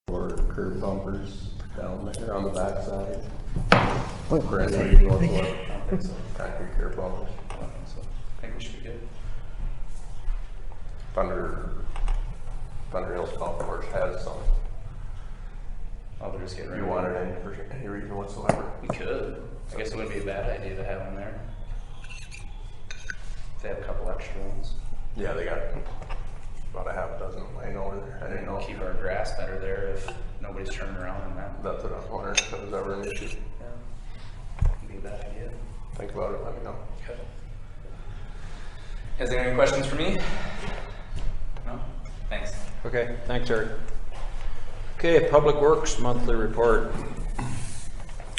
or curb bumpers down there on the backside. Concrete curb bumpers. So I think we should be good. Thunder Hills Golf Course has some. Oh, they're just getting ready. You want it in for any reason whatsoever? We could. I guess it wouldn't be a bad idea to have them there. If they have a couple extra ones. Yeah, they got about a half a dozen laying over there. I didn't know. Keep our grass better there if nobody's turning around and that. That's what I was wondering if it was ever an issue. Yeah. Wouldn't be a bad idea. Think about it, let me know. Okay. Has anyone any questions for me? No? Thanks. Okay, thanks, Eric. Okay, Public Works monthly report.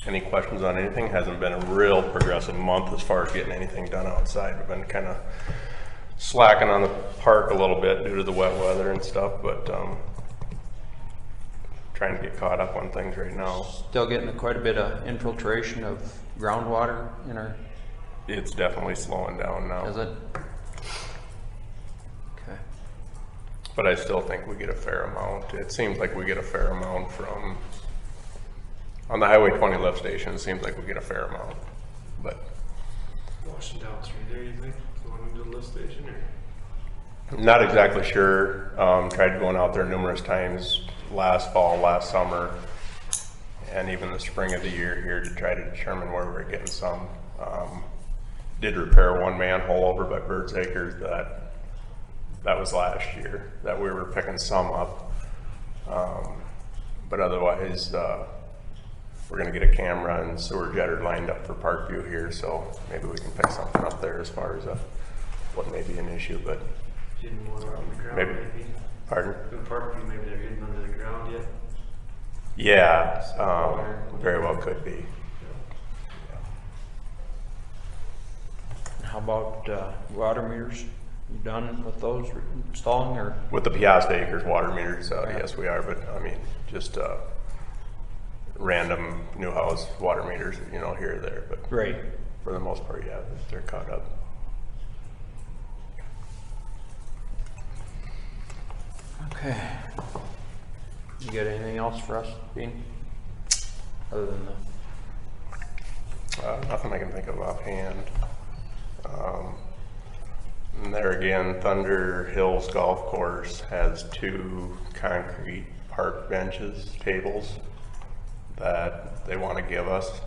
Any questions on anything? Hasn't been a real progressive month as far as getting anything done outside. We've been kind of slacking on the park a little bit due to the wet weather and stuff, but trying to get caught up on things right now. Still getting quite a bit of infiltration of groundwater in our... It's definitely slowing down now. Is it? Okay. But I still think we get a fair amount. It seems like we get a fair amount from, on the Highway 20 lift station, it seems like we get a fair amount. But Washing down through there, you think, going into the lift station, or? not exactly sure. Tried going out there numerous times last fall, last summer, and even the spring of the year here to try to determine where we're getting some. Did repair one manhole over by Bird's Acres that was last year that we were picking some up. But otherwise, we're going to get a camera and sewer jetter lined up for Parkview here, so maybe we can pick something up there as far as what may be an issue, but Hidden water on the ground, maybe. Pardon? In Parkview, maybe they're hidden under the ground yet. Yeah, very well could be. How about water meters? You done with those installing, or? With the Peosta Acres water meters, yes we are, but I mean, just random new house water meters, you know, here or there, but Right. for the most part, yeah, they're caught up. Okay. You got anything else for us, Dean? Other than the... Nothing I can think of offhand. And there again, Thunder Hills Golf Course has 2 concrete park benches, tables, that they want to give us.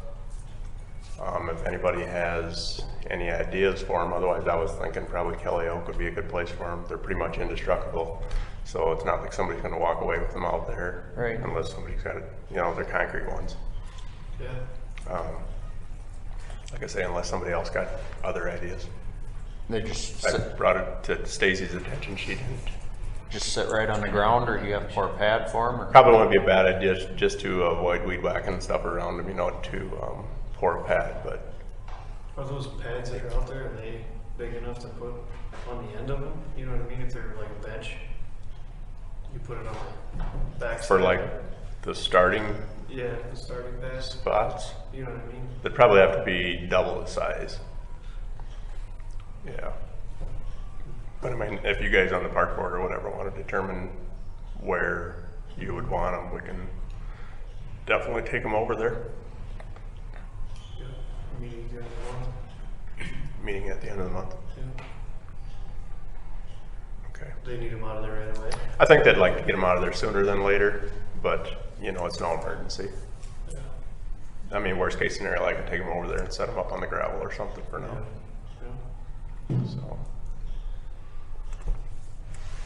If anybody has any ideas for them, otherwise I was thinking probably Kelly Oak would be a good place for them. They're pretty much indestructible, so it's not like somebody's going to walk away with them out there, Right. unless somebody's got it, you know, they're concrete ones. Yeah. Like I say, unless somebody else got other ideas. They just I sit, brought it to Stacy's attention. She didn't. just sit right on the ground, or do you have to pour a pad for them? Or? Probably wouldn't be a bad idea just to avoid weed whacking and stuff around them, you know, to pour a pad. But Are those pads that are out there, are they big enough to put on the end of them? You know what I mean? If they're like a bench, you put it on the back for side. like the starting Yeah, the starting pad. spots, You know what I mean? they'd probably have to be double the size. Yeah. But I mean, if you guys on the park board or whatever want to determine where you would want them, we can definitely take them over there. Yeah. Meeting the other one. Meeting at the end of the month. Yeah. Okay. They need them out of there right away. I think they'd like to get them out of there sooner than later, but you know, it's no emergency. Yeah. I mean, worst case scenario, I can take them over there and set them up on the gravel or something for now. Yeah. So,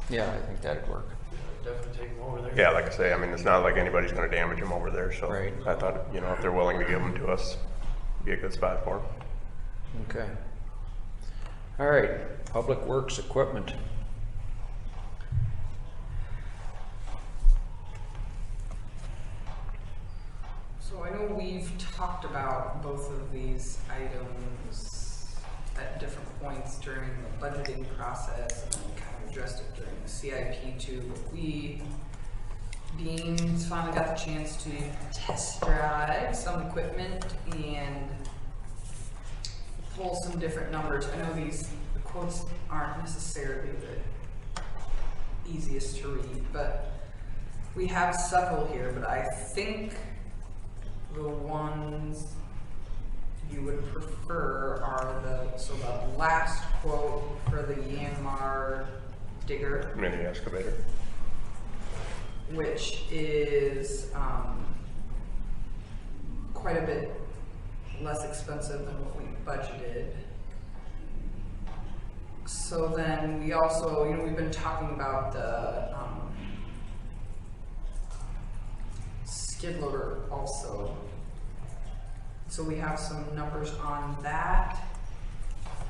Yeah, I think that'd work. Yeah, definitely take them over there. yeah, like I say, I mean, it's not like anybody's going to damage them over there. So Right. I thought, you know, if they're willing to give them to us, it'd be a good spot for them. Okay. All right, Public Works equipment. So I know we've talked about both of these items at different points during the budgeting process, and then kind of addressed it during the CIP too, but Dean's finally got the chance to test drive some equipment and pull some different numbers. I know the quotes aren't necessarily the easiest to read, but We have several here, but I think the ones you would prefer are the last quote for the Yanmar digger, Mini excavator. which is quite a bit less expensive than what we budgeted. So then we also, we've been talking about the skid loader also. So we have some numbers on that.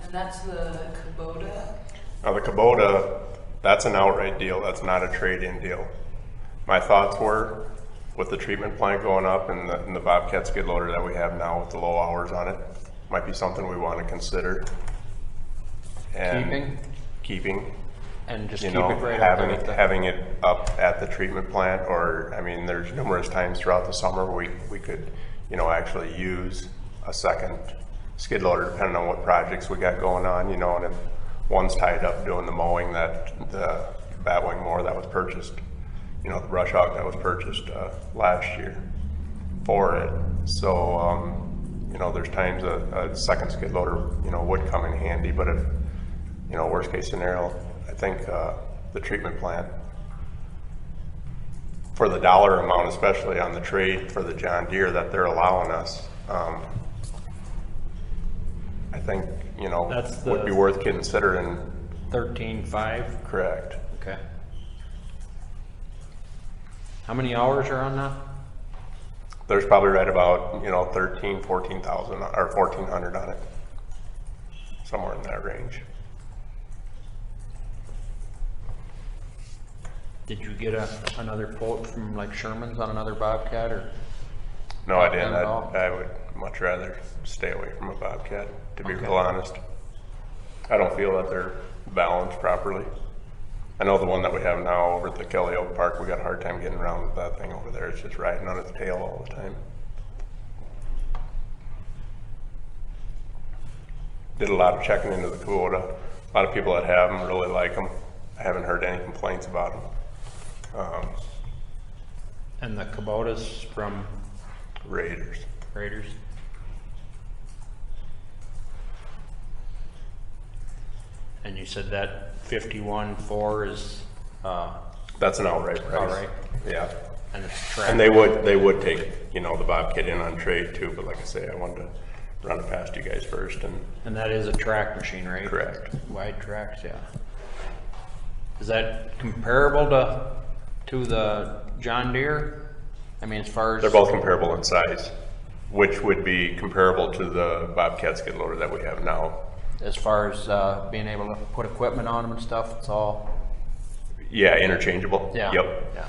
And that's the Kubota. Now the Kubota, that's an outright deal, that's not a trade-in deal. My thoughts were, with the treatment plant going up and the Bobcat skid loader that we have now with the low hours on it, might be something we want to consider. And keeping. And just keep You know, it right up there with the. having it up at the treatment plant, or, I mean, there's numerous times throughout the summer we could, actually use a second skid loader depending on what projects we got going on, and if one's tied up doing the mowing, that the batwing mower that was purchased, the brush hog that was purchased last year for it. So, there's times a second skid loader, would come in handy, but if, worst case scenario, I think the treatment plant, for the dollar amount, especially on the trade for the John Deere that they're allowing us, I think, That's would be worth considering. 13.5. Correct. Okay. How many hours are on that? There's probably right about, 14,000 or 1,400 on it. Somewhere in that range. Did you get another quote from like Sherman's on another Bobcat or? No, I didn't. Not at all? I would much rather stay away from a Bobcat, to be Okay. real honest. I don't feel that they're balanced properly. I know the one that we have now over at the Kelly Oak Park, we got a hard time getting around with that thing over there. It's just riding on its tail all the time. Did a lot of checking into the Kubota. A lot of people that have them really like them. I haven't heard any complaints about them. And the Kubotas from Raiders. Raiders? And you said that 51.4 is, That's an outright price. Outright. Yeah. and it's tracked. And they would take, the Bobcat in on trade too, but like I say, I wanted to run it past you guys first. And that is a track machine, right? Correct. Wide tracks, yeah. Is that comparable to the John Deere? I mean, as far as. They're both comparable in size, which would be comparable to the Bobcat skid loader that we have now. As far as being able to put equipment on them and stuff, it's all. Yeah, interchangeable. Yeah. Yep. Yeah.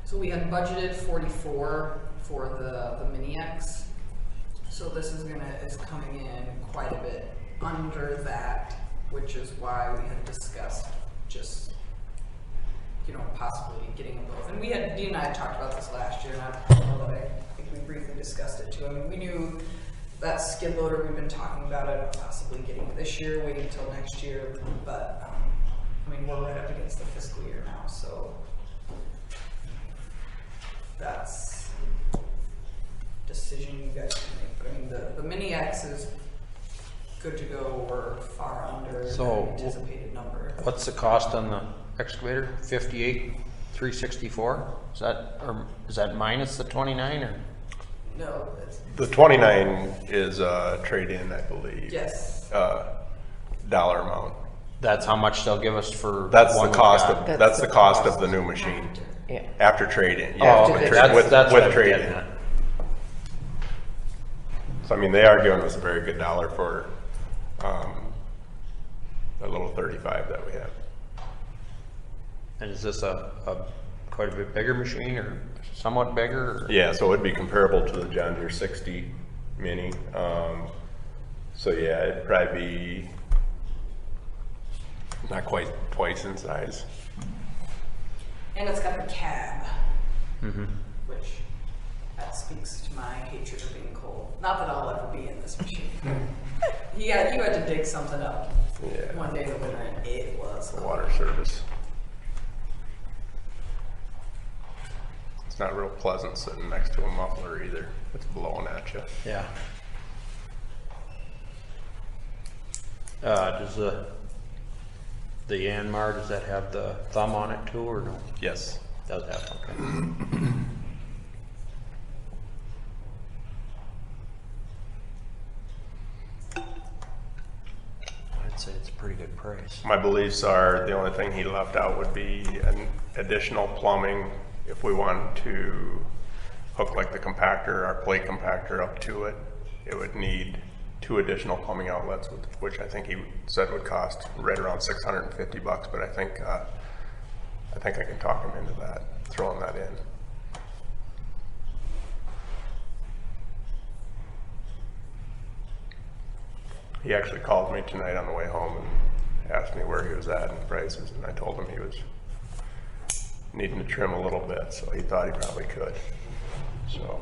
So we had budgeted 44 for the Mini X. So this is coming in quite a bit under that, which is why we had discussed just, possibly getting them both. And Dean and I had talked about this last year, and I don't know that I think we briefly discussed it too. I mean, we knew that skid loader, we've been talking about it, possibly getting it this year, waiting until next year, but we're right up against the fiscal year now, so that's a decision you guys can make. But the Mini X is good to go. We're far under So, the anticipated number. What's the cost on the excavator? 58,364? Is that minus the 29 or? No, it's, The 29 is trade-in, I believe. yes. Dollar amount. That's how much they'll give us for. That's one the we cost got? of that's the cost of the new machine Yeah. after trade-in. Oh, Yeah, okay. with That's what I was trade-in. getting at. So they are giving us a very good dollar for that little 35 that we have. And is this a quite a bit bigger machine or somewhat bigger? Or? Yeah, so it'd be comparable to the John Deere 60 Mini. So yeah, it'd probably be not quite twice in size. And it's got the cab, Mm-hmm. which that speaks to my hatred of being cold. Not that I'll ever be in this machine. You had to dig something up Yeah. one day in the winter, and it was The water service. It's not real pleasant sitting next to a muffler either. It's blowing at you. Yeah. Does the Yanmar, does that have the thumb on it too, or no? Yes. Does have, okay. I'd say it's a pretty good price. My beliefs are the only thing he left out would be an additional plumbing if we want to hook like the compactor, our plate compactor up to it. It would need 2 additional plumbing outlets, which I think he said would cost right around $650, but I think I can talk him into that, throwing that in. He actually called me tonight on the way home and asked me where he was at in prices, and I told him he was needing to trim a little bit, so he thought he probably could. So.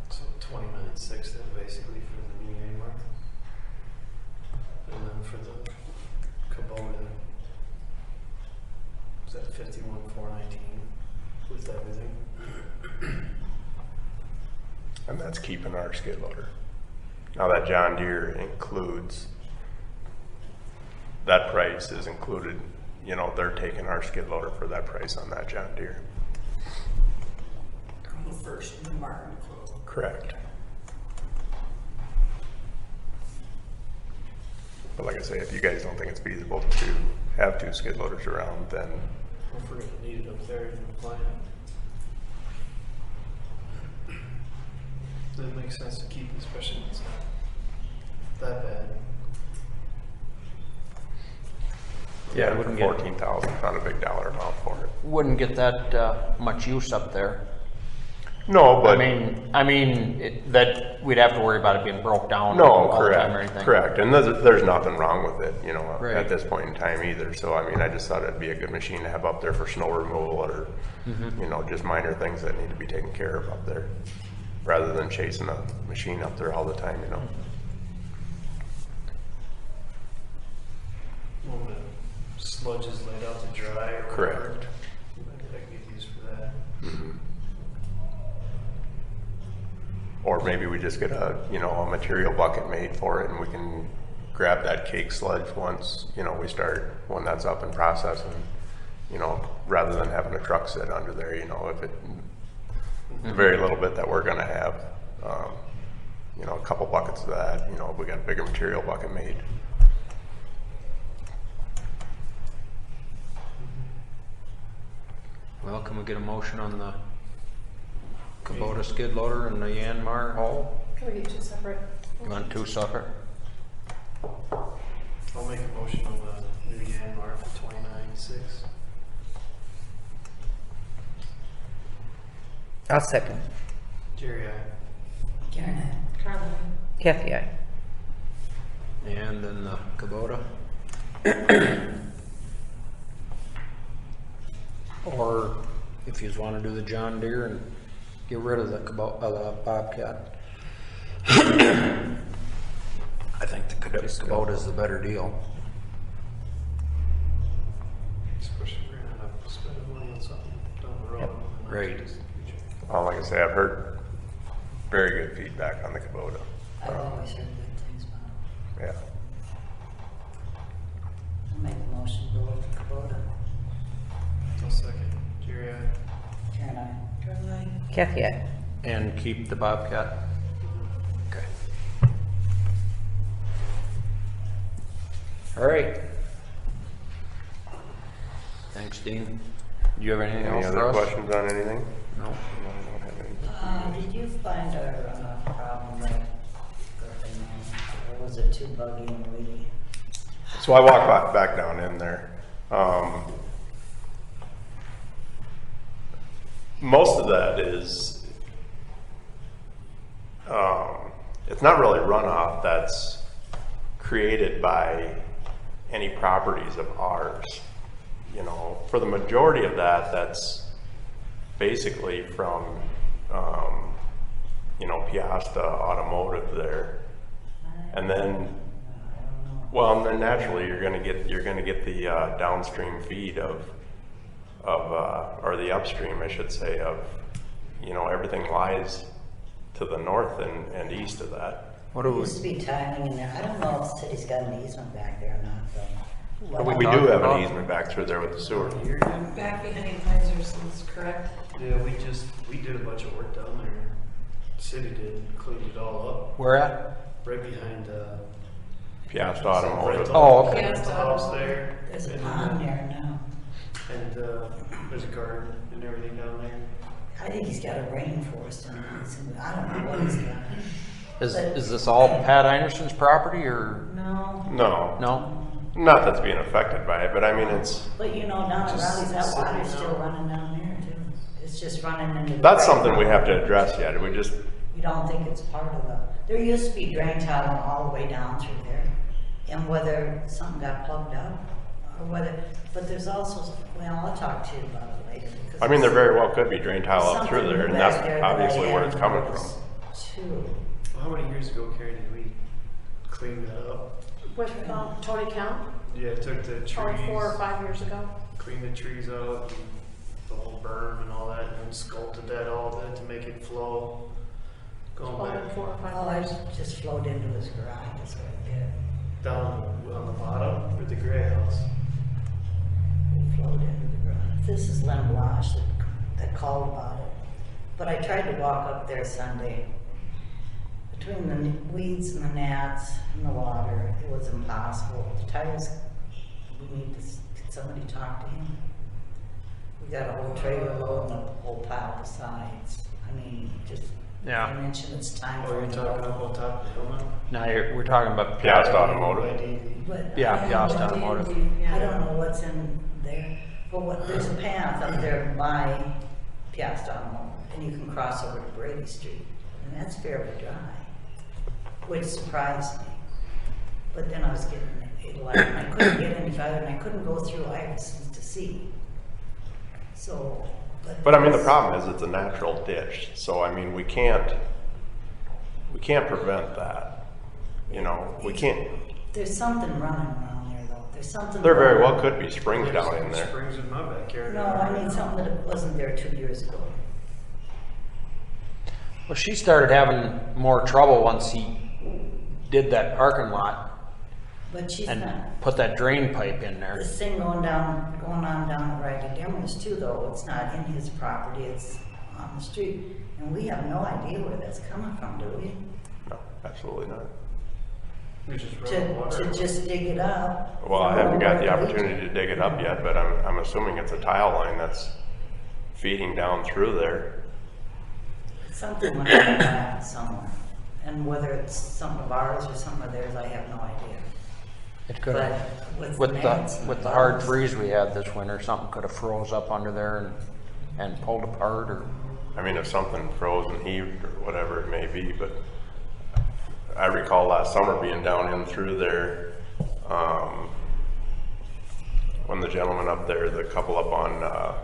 So 29.6 then basically for the new Yanmar. And then for the Kubota, was that 51,419 with everything? And that's keeping our skid loader. Now that John Deere includes, that price is included, you know, they're taking our skid loader for that price on that John Deere. the first Martin quote. Correct. But like I say, if you guys don't think it's feasible to have 2 skid loaders around, then If we're gonna need it up there in the plant. Does it make sense to keep it, especially when it's not that bad? Yeah, it wouldn't get, 14,000 is not a big dollar amount for it. wouldn't get that much use up there. No, but I mean, that we'd have to worry about it being broke down no, all the time or correct, anything. correct. And there's nothing wrong with it, you know, Right. at this point in time either. So I mean, I just thought it'd be a good machine to have up there for snow removal or, Mm-hmm. you know, just minor things that need to be taken care of up there, rather than chasing a machine up there all the time, you know. When the sludge is laid out to dry or whatever. Correct. Maybe that could get used for that. Or maybe we just get a material bucket made for it, and we can grab that cake sludge once, you know, we start, when that's up and processing, you know, rather than having a truck sit under there, you know, if it, the very little bit that we're gonna have, you know, a couple buckets of that, you know, we got a bigger material bucket made. Well, can we get a motion on the Kubota skid loader and the Yanmar haul? Can we get 2 separate? You want 2 separate? I'll make a motion on the new Yanmar for 29.6. I'll second. Jerry, aye. Karen, Carly. Kathy, aye. And then the Kubota? Or if you just want to do the John Deere and get rid of the Bobcat. I think the Kubota is the better deal. Especially if we're gonna have to spend money on something down the road. Right. Well, like I say, I've heard very good feedback on the Kubota. I've always heard good things about it. Yeah. I'll make a motion to go with the Kubota. I'll second. Jerry, aye. Karen, aye. Kathy, aye. And keep the Bobcat? Okay. All right. Thanks, Dean. Do you have anything Any else other for us? questions on anything? No. No, I don't have any. Did you find our problem with or was it too buggy and weedy? So I walked back down in there. most of that is, it's not really runoff that's created by any properties of ours. You know, for the majority of that, that's basically from, you know, Peosta Automotive there. And then, well, and then naturally you're gonna get the downstream feed of or the upstream, I should say, of, you know, everything lies to the north and east of that. What There do we, used to be tiling in there. I don't know if the city's got an easement back there or not, though. We do have an easement back through there with the sewer. Back behind Kaiser's, correct? Yeah, we did a bunch of work down there. City did, cleaned it all up, where at? right behind, Piast Automotive. Oh, okay. Rental house there. There's a and pond then- there now. And, there's a garden and everything down there. I think he's got a rainforest in it. I don't know what he's got. Is this all Pat Anderson's property or No, No, no? not that's being affected by it, but I mean, it's, but you know, down at Just Rowley's, that sitting water's still down. running down there too. It's just running into the. that's creek. something we have to address yet. We just, You don't think it's part of the, there used to be drain tile all the way down through there. And whether something got plugged up or whether, but there's also, well, I'll talk to you about it later. because I mean, there very well could be drain tile up through something there, and back that's there that I obviously where it's hadn't coming from. noticed, too. Well, how many years ago, Carrie, did we clean that up? With Tony Count, Yeah, took the trees. probably 4 or 5 years ago. Cleaned the trees out, and the whole berm and all that, and then sculpted that all that to make it flow. Going Probably back 4 or 5 Oh, I years. just flowed into his garage, that's what it did. down on the bottom with the gray house. It flowed into the garage. This is Len Blanche that called about it. But I tried to walk up there Sunday. Between the weeds and the gnats and the water, it was impossible. The tires, we need to, can somebody talk to him? We got a whole trailer load and a whole pile besides. I mean, just, Yeah. I mentioned it's time Oh, for you're him to talking go. up on top of the hill now? Now we're talking about Piast Piast. Automotive. But Yeah, I Piast don't- Automotive. I don't know what's in there, but there's a path up there by Peosta Automotive, and you can cross over to Brady Street, and that's fairly dry, which surprised me. But then I was getting I couldn't get any farther, and I couldn't go through Iverson's to see. So, But I mean, the problem is it's a natural ditch, so I mean, we can't prevent that. You know, we can't, there's something running around there, though. There's something. there very well running. could be springs down in there. Springs in my backyard. No, I mean something that wasn't there 2 years ago. Well, she started having more trouble once he did that parking lot But she's and not. put that drain pipe in there. This thing going on down at Ragged Emeralds too, though, it's not in his property, it's on the street. And we have no idea where that's coming from, do we? No, absolutely not. There's just running water. To just dig it up. Well, I haven't got the Where it opportunity to dig it up yet, but I'm assuming it's a tile line that's feeding down through there. Something went on that somewhere. And whether it's some of ours or some of theirs, I have no idea. It could But have, with gnats and with the hard bugs- freeze we had this winter, something could have froze up under there and pulled apart or, I mean, if something froze and heaved or whatever it may be, but I recall last summer being down in through there, when the gentleman up there, the couple up on,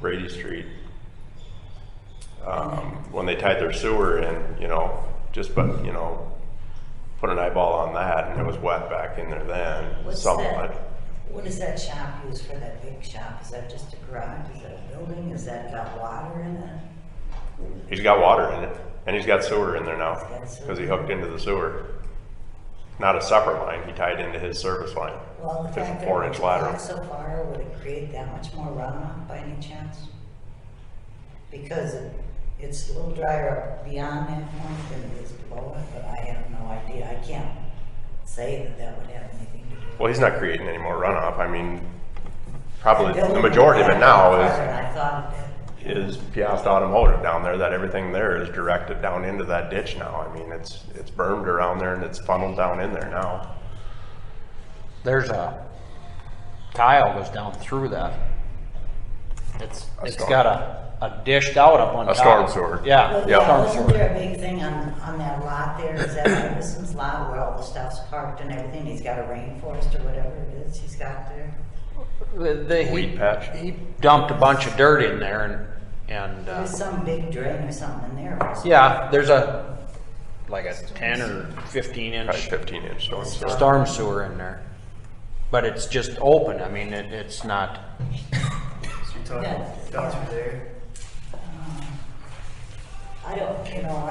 Brady Street, when they tied their sewer in, you know, just, but, you know, put an eyeball on that and it was wet back in there then, What's somewhat. that? What does that shop use for that big shop? Is that just a garage? Is that a building? Is that got water in it? He's got water in it, and he's got sewer in there now, He's got sewer. because he hooked into the sewer. Not a separate line, he tied into his service line. Well, the It's a fact that 4-inch it's lateral. back so far, would it create that much more runoff by any chance? Because it's a little drier up beyond that point than it is below it, but I have no idea. I can't say that that would have anything to do with it. Well, he's not creating any more runoff, I mean, probably the majority of it now And I thought that, is Piast Automotive down there, that everything there is directed down into that ditch now. I mean, it's bermed around there and it's funneled down in there now. there's a tile goes down through that. It's storm. got a dished out up on A top. storm sewer. Yeah. But Yeah. yeah, wasn't there a big thing on that lot there? Is that Iverson's lot where all the stuff's parked and everything? He's got a rainforest or whatever it is he's got there. Weed patch. He dumped a bunch of dirt in there and There's some big drain or something in there. wasn't yeah, there's like a 10 or 15 Probably inch 15-inch storm sewer. storm sewer in there. But it's just open. I mean, it's not, So you're talking Yeah. down through there. I don't, you know,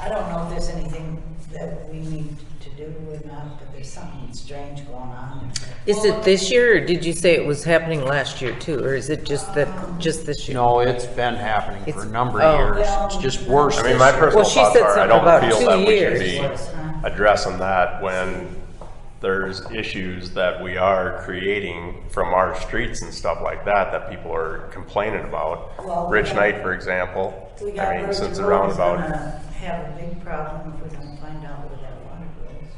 I don't know if there's anything that we need to do or not, but there's something strange going on. Is it this year, or did you say it was happening last year too, or is it just this year? no, it's been happening for a It's- number of oh. years. It's just worse I mean, this my year. personal Well, she thoughts said are, I something don't about feel 2 that we should years. be addressing that when there's issues that we are creating from our streets and stuff like that people are complaining about. Well, Rich Knight, for example, We got I mean, Virgin since the Road is roundabout, gonna have a big problem if we don't find out where that water goes.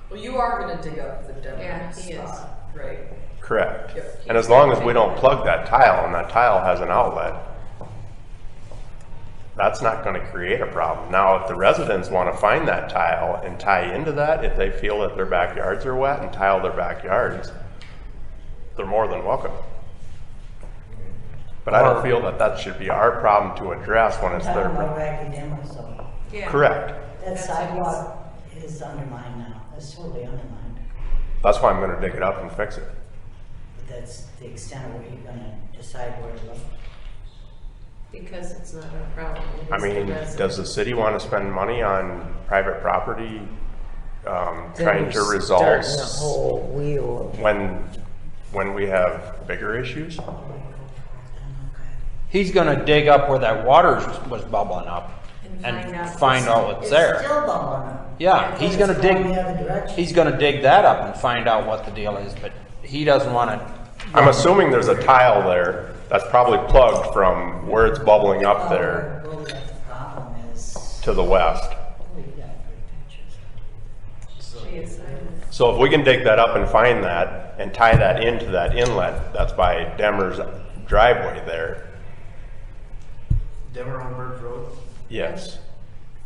Well, you are gonna dig up the Denver Yeah, he is. spot, right? correct. Yep. And as long as we don't plug that tile and that tile has an outlet, that's not gonna create a problem. Now, if the residents wanna find that tile and tie into that, if they feel that their backyards are wet and tile their backyards, they're more than welcome. But I don't feel that that should be our problem to address when it's their Talking about problem. Ragged Dimmer, so Yeah. Correct. that sidewalk is undermined now, it's totally undermined. That's why I'm gonna dig it up and fix it. But that's the extent of where you're gonna decide where to look. Because it's not our problem. it I is the mean, residents. does the city wanna spend money on private property, trying Then to you're resolve starting a whole wheel of- when we have bigger issues? He's gonna dig up where that water was bubbling up And and find out what's It's there. still bubbling up. Yeah, he's It's gonna going the dig, other direction. he's gonna dig that up and find out what the deal is, but he doesn't wanna, I'm assuming there's a tile there that's probably plugged from where it's bubbling up there Well, the problem is, to the west. we got good pictures. She is, So if we can dig that up and find that and tie that into that inlet that's by Demmer's driveway there, Denver on Bird Road. yes.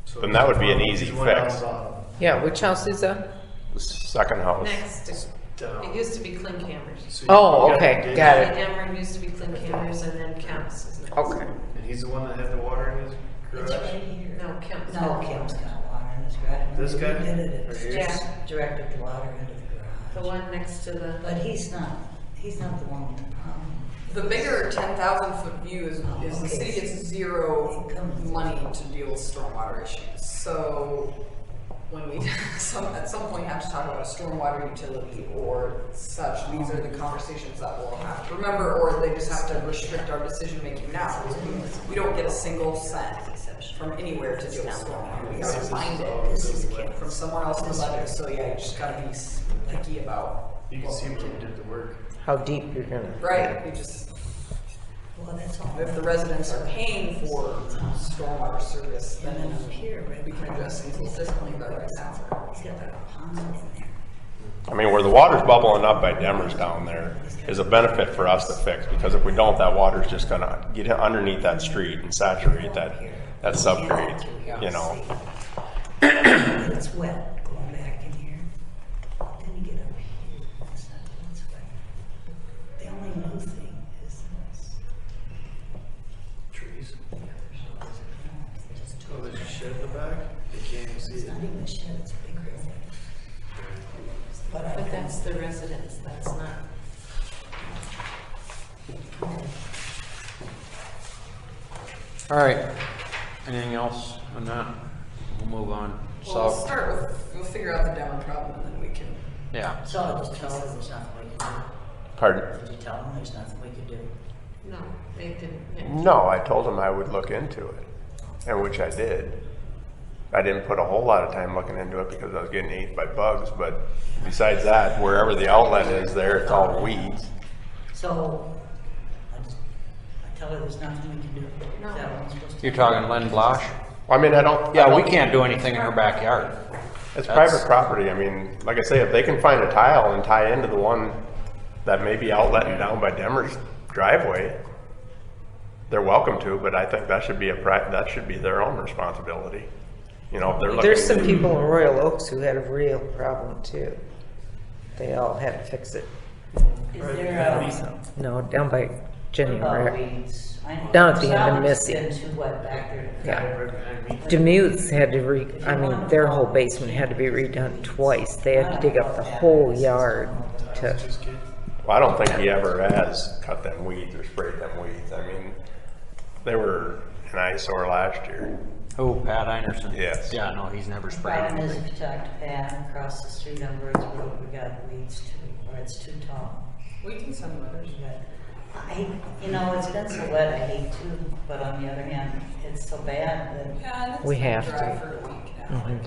So Then that would be an easy he's one down fix. the bottom. Yeah, which house is that? The second house. next, Down. it used to be Clint Cameras. So you Oh, gotta okay, dig got it. it. Denver used to be Clint Cameras and then Kemp's is next. Okay. And he's the one that had the water in his It's garage? right here. No, Kemp's. No, Kim's got water in his garage. This guy? We did it, Right it's here? just directed the water into the The garage. one next to the, But he's not the one with the problem. The bigger 10,000-foot view is the city gets zero money to deal with stormwater issues. So when we at some point have to talk about a stormwater utility or such, these are the conversations that we'll have to remember, or they just have to restrict our decision making now. We don't get a single cent from anywhere to deal with stormwater. We gotta find it from somewhere else in the budget. So yeah, you just gotta be picky about. You can see where we did the work. How deep you're gonna. Right, we just. Well, that's all. If the residents are paying for stormwater service, then And then up here, right we can address these consistently, but right now. He's got that pond in there. I mean, where the water's bubbling up by Demmer's down there is a benefit for us to fix, because if we don't, that water's just gonna get underneath that street and saturate that subgrade, you know? It's wet going back in here. Then you get up here, it's wet. The only new thing is this. Trees. Oh, there's a shed in the back? You can't even see It's it. not even a shed, it's a big room. but that's the residents, that's not. all right. Anything else on that? We'll move on. Well, we'll So, start with, we'll figure out the demo problem and then we can. yeah, So I'll just tell her there's nothing we can Pardon? do. Did you tell them there's nothing we could do? No, they didn't. yeah. No, I told him I would look into it, and which I did. I didn't put a whole lot of time looking into it because I was getting ate by bugs, but besides that, wherever the outlet is there, it's all weeds. So, I tell her there's nothing we can do. Is that what I'm supposed to you're do? talking Len Blosh? I mean, I don't. Yeah, we can't do anything in her backyard. It's That's- private property. I mean, like I say, if they can find a tile and tie into the one that may be outletting down by Demmer's driveway, they're welcome to, but I think that should be that should be their own responsibility. You know, if they're looking. There's some people in Royal Oaks who had a real problem too. They all had to fix it. Is there So, no, down by Jenny and about Rick. weeds? I know Down at the end of Sally's Missy. been too wet back there. Yeah. Right behind me. Demuth's had to their whole basement had to be redone twice. They had to dig up the whole yard to, Just kidding. Well, I don't think he ever has cut them weeds or sprayed them weeds. I mean, they were an eyesore last year. Oh, Pat Einerson. Yes. Yeah, no, he's never sprayed Problem is, anything. if you talk to Pat across the street on Birds Road, we got weeds too, or it's too tall. We can send letters. It's been so wet, I hate to, but on the other hand, it's so bad that Yeah, and it's We been have dry to. for a week now. Mhm.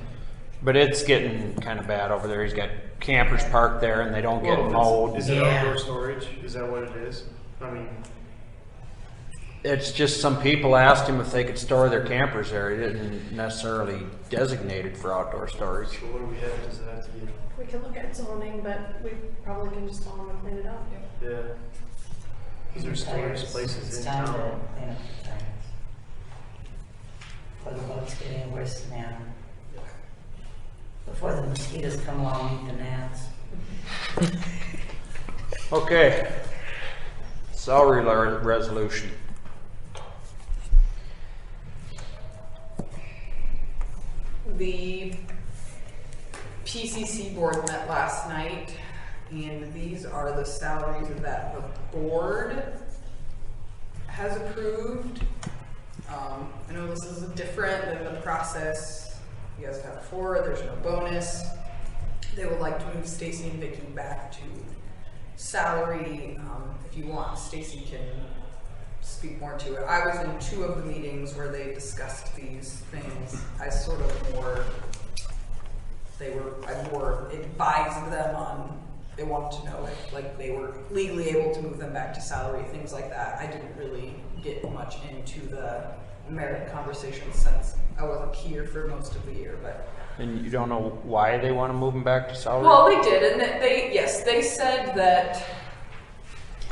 But it's getting kind of bad over there. He's got campers parked there and they don't get mowed. Is it Yeah. outdoor storage? Is that what it is? I mean, It's just some people asked him if they could store their campers there. He didn't necessarily designate it for outdoor storage. so what do we have? Does it have to be? We can look at zoning, but we probably can just tell them to clean it up. Yeah. Is there storage places it's in time to town? clean up the tires. Before the bugs get any worse than that. Before the mosquitoes come along and eat the gnats. Okay. Salary resolution. The PCC board met last night, and these are the salaries that the board has approved. I know this is different than the process you guys have before. There's no bonus. They would like to move Stacy and Vicky back to salary. If you want, Stacy can speak more to it. I was in 2 of the meetings where they discussed these things. I sort of I more advised them on, they wanted to know if like they were legally able to move them back to salary, things like that. I didn't really get much into the merit conversation since I wasn't here for most of the year, but. And you don't know why they want to move them back to salary? Well, they did, and they said that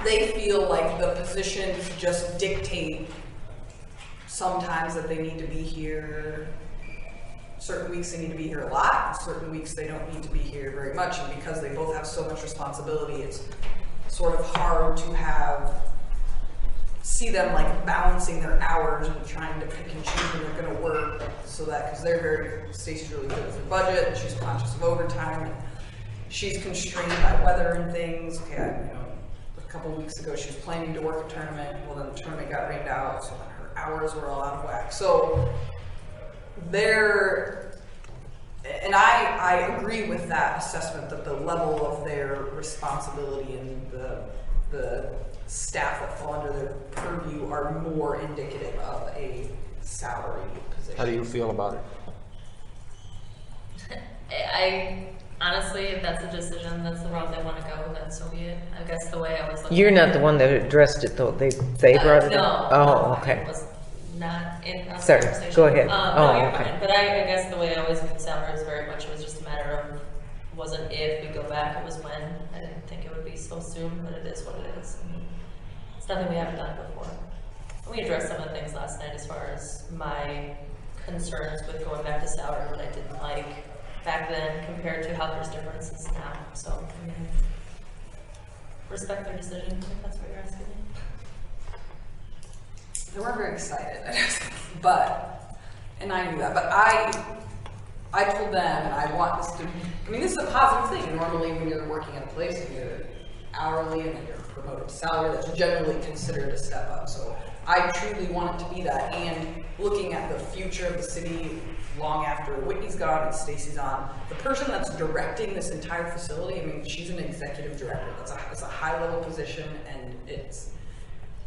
they feel like the positions just dictate sometimes that they need to be here. Certain weeks they need to be here a lot, certain weeks they don't need to be here very much, and because they both have so much responsibility, it's sort of hard to see them like balancing their hours and trying to pick and choose when they're going to work, so that, because Stacey's really good with her budget, and she's conscious of overtime, and she's constrained by weather and things. Okay, a couple of weeks ago she was planning to work a tournament, well then the tournament got rained out, so then her hours were all out of whack. So and I agree with that assessment that the level of their responsibility and the staff that fall under their purview are more indicative of a salary position. How do you feel about it? I honestly, if that's a decision, that's the route they want to go, then so be it. I guess the way I was looking You're at not the one that addressed it though. They brought it no, up. no, Oh, I okay. was not in on the Sorry, conversation. go ahead. No, Oh, you're okay. fine. But I guess the way I always viewed salary was very much, it was just a matter of, wasn't if we go back, it was when. I didn't think it would be so soon, but it is what it is. I mean, it's nothing we haven't done before. We addressed some of the things last night as far as my concerns with going back to salary, what I didn't like back then compared to how there's differences now. So, I mean, respect their decision, if that's what you're asking me. They weren't very excited, and I knew that, but I told them, and I want this to, this is a positive thing. Normally when you're working at a place and you're hourly and then you're promoted to salary, that's generally considered a step up. So I truly want it to be that, and looking at the future of the city long after Whitney's gone and Stacy's on, the person that's directing this entire facility, she's an executive director. It's a high level position, and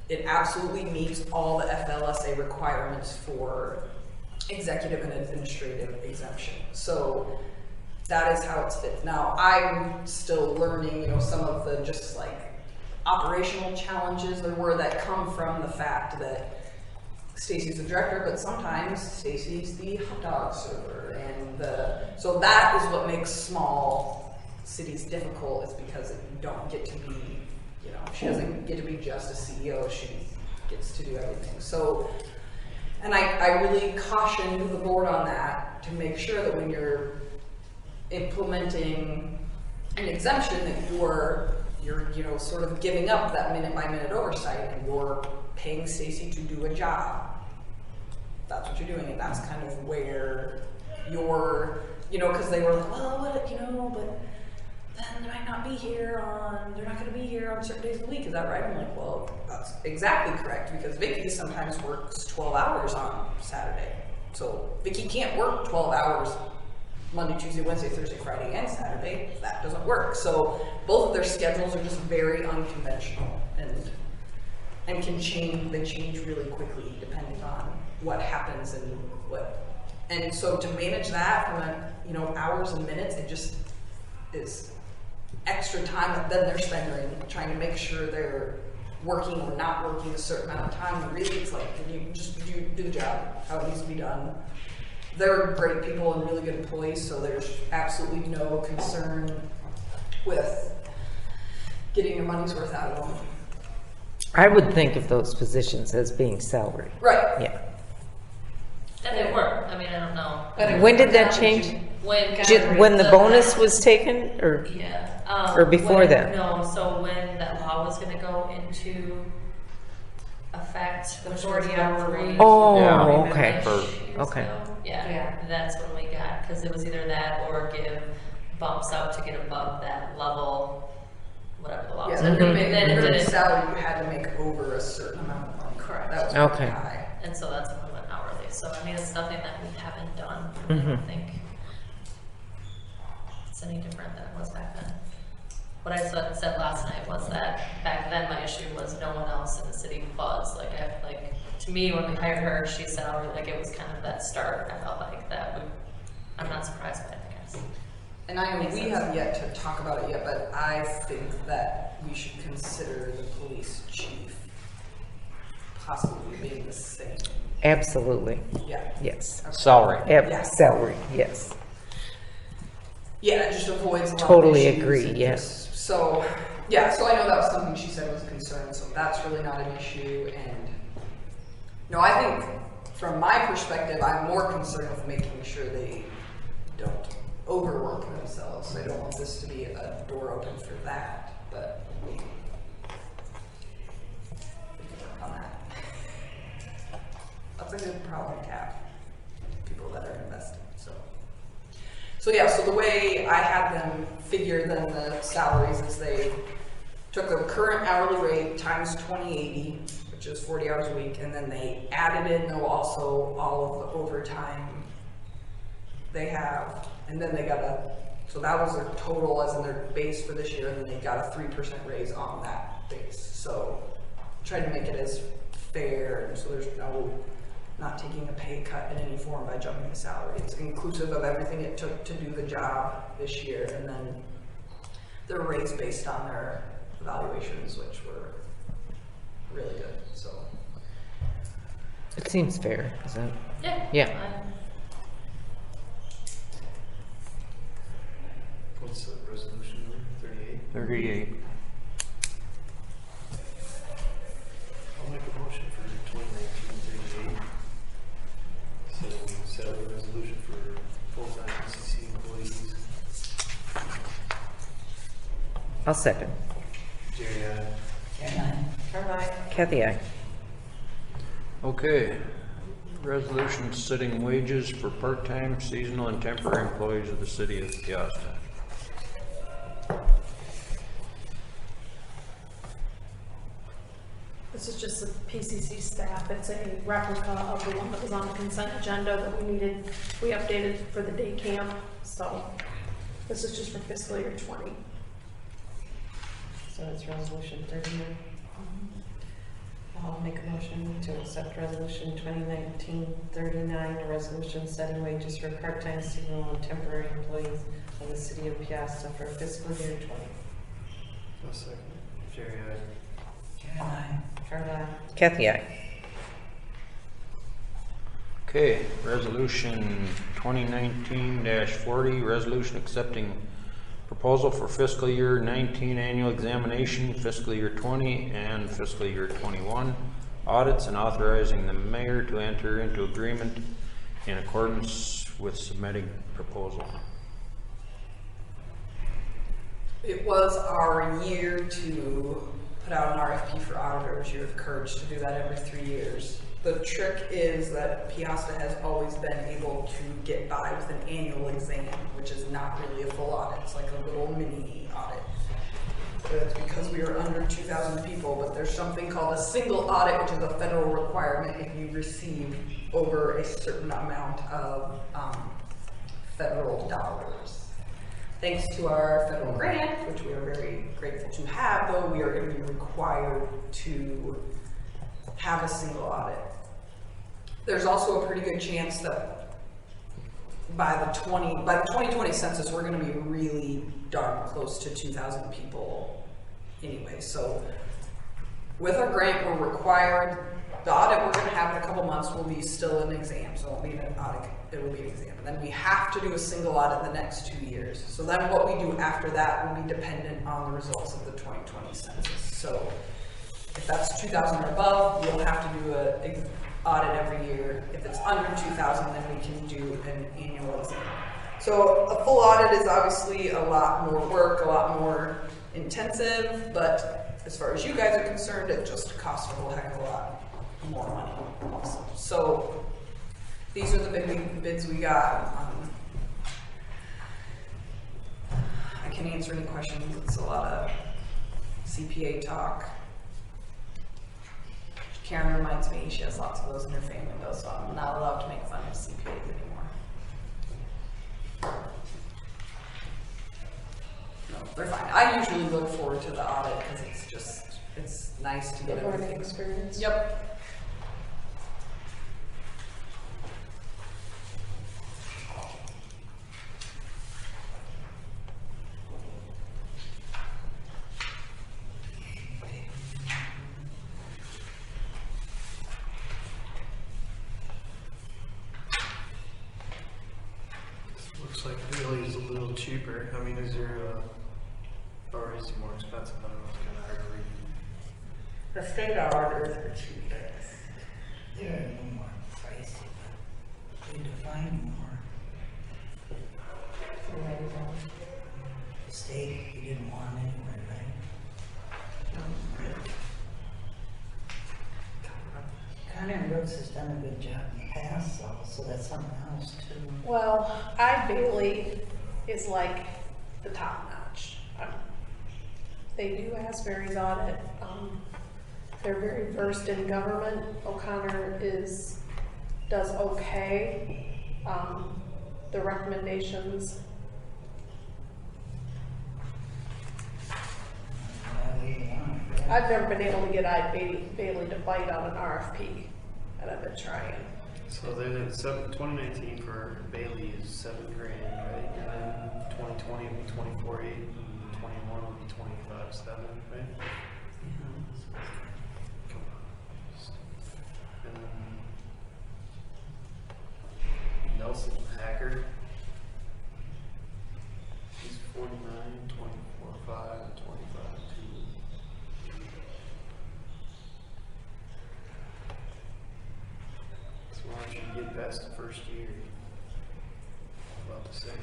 it absolutely meets all the FLSA requirements for executive and administrative exemption. So that is how it's fit. Now, I'm still learning, some of the just like operational challenges there were that come from the fact that Stacy's the director, but sometimes Stacy's the hot dog server, and so that is what makes small cities difficult, is because you don't get to be, she doesn't get to be just a CEO. She gets to do everything. So, and I really cautioned the board on that to make sure that when you're implementing an exemption that you're sort of giving up that minute by minute oversight and you're paying Stacy to do a job. That's what you're doing, and that's kind of where you're, because they were like, well, what, but then they might not be here they're not going to be here on certain days of the week. Is that right? I'm like, well, that's exactly correct, because Vicky sometimes works 12 hours on Saturday. So Vicky can't work 12 hours Monday, Tuesday, Wednesday, Thursday, Friday, and Saturday. That doesn't work. So both of their schedules are just very unconventional and can change. They change really quickly depending on what happens and what. And so to manage that from hours and minutes, it just is extra time that then they're spending trying to make sure they're working or not working a certain amount of time. And really, it's like, you just do the job how it needs to be done. They're great people and really good employees, so there's absolutely no concern with getting your money's worth out of them. I would think of those positions as being salary. Right. Yeah. And they were. I mean, I don't know. When did that change? When the bonus was taken, or? Yeah. Or before that? No, so when that law was gonna go into effect, the 40-hour week. Oh, Yeah. okay. Okay. Yeah, that's when we got, because it was either that or give bumps up to get above that level, whatever the law Yeah, said. the Then it minimum didn't. salary you had to make over a certain amount of money. Correct. That was Okay. pretty high. And so that's when we went hourly. So I mean, it's nothing that we haven't done. I Mhm. don't think it's any different than it was back then. What I said last night was that back then my issue was no one else in the city was like to me when we hired her, she's salary, like it was kind of that start. I felt like that would. I'm not surprised by it, I guess. And we have yet to talk about it yet, but I think that we should consider the police chief possibly being the same. Absolutely. Yeah. Yes. Salary. Yeah. Salary, yes. Yeah, it just avoids a lot Totally of issues agree, and yes. just- So, yeah, so I know that was something she said was a concern, so that's really not an issue. And no, I think from my perspective, I'm more concerned with making sure they don't overwork themselves. I don't want this to be a door open for that, but we can work on that. That's a good problem to have, people that are investing, So yeah, so the way I had them figure then the salaries is they took the current hourly rate times 2080, which is 40 hours a week, and then they added in though also all of the overtime they have, and then they got so that was their total as in their base for this year, and then they got a 3% raise on that base. So tried to make it as fair, and so there's not taking a pay cut in any form by jumping the salary. It's inclusive of everything it took to do the job this year, and then they're raised based on their evaluations, which were really good. So It seems fair, is it? Yeah. Yeah. What's the resolution number? 38? 38. I'll make a motion for 2019-38. So salary resolution for full-time PCC employees. I'll second. Jerry, Kathy, aye. Okay. Resolution setting wages for part-time, seasonal, and temporary employees of the city of Peosta. This is just the PCC staff. It's a replica of the one that was on the consent agenda that we updated for the day camp. So this is just for fiscal year 20. So it's resolution 39. I'll make a motion to accept resolution 2019-39, a resolution setting wages for part-time, seasonal, and temporary employees of the city of Peosta for fiscal year 20. I'll second. Jerry, Carla. Kathy, aye. Okay, resolution 2019-40, resolution accepting proposal for fiscal year 19 annual examination, fiscal year 20 and fiscal year 21 audits and authorizing the mayor to enter into agreement in accordance with submitting proposal. It was our year to put out an RFP for auditors, year of courage to do that every 3 years. The trick is that Peosta has always been able to get by with an annual exam, which is not really a full audit. It's like a little mini audit. It's because we are under 2,000 people, but there's something called a single audit, which is a federal requirement if you receive over a certain amount of federal dollars. Thanks to our federal grant, which we are very grateful to have, though, we are going to be required to have a single audit. There's also a pretty good chance that by the 2020 census, we're going to be really darn close to 2,000 people anyway. So with our grant, we're required, the audit we're going to have in a couple months will be still an exam. So it won't be an audit, it will be an exam. And then we have to do a single audit the next 2 years. So then what we do after that will be dependent on the results of the 2020 census. So if that's 2,000 or above, we'll have to do an audit every year. If it's under 2,000, then we can do an annual exam. So a full audit is obviously a lot more work, a lot more intensive, but as far as you guys are concerned, it just costs a whole heck of a lot more money also. So these are the big bids we got. I can answer any questions. It's a lot of CPA talk. Karen reminds me she has lots of those in her family though, so I'm not allowed to make fun of CPAs anymore. No, they're fine. I usually look forward to the audit because it's nice to get The learning everything. experience. Yep. Looks like Bailey is a little cheaper. I mean, is there or is it more expensive? I don't know, it's kind of hard to read. The state auditors are cheaper. They're a little more pricey, but they define more. The state, you didn't want anywhere, right? Connor Brooks has done a good job in the past, so that's something else too. Well, Bailey is like the top notch. They do Asbury's audit. They're very versed in government. O'Connor does okay. The recommendations. I've never been able to get Bailey to bite on an RFP, and I've been trying. So they did 2019 for Bailey is $7,000, right? And then 2020 will be 24,800, and 21 will be 25,700, right? Come on. And then Nelson Hacker, he's 49, 24,500, and 25,200. So why don't you get past the first year? About to say.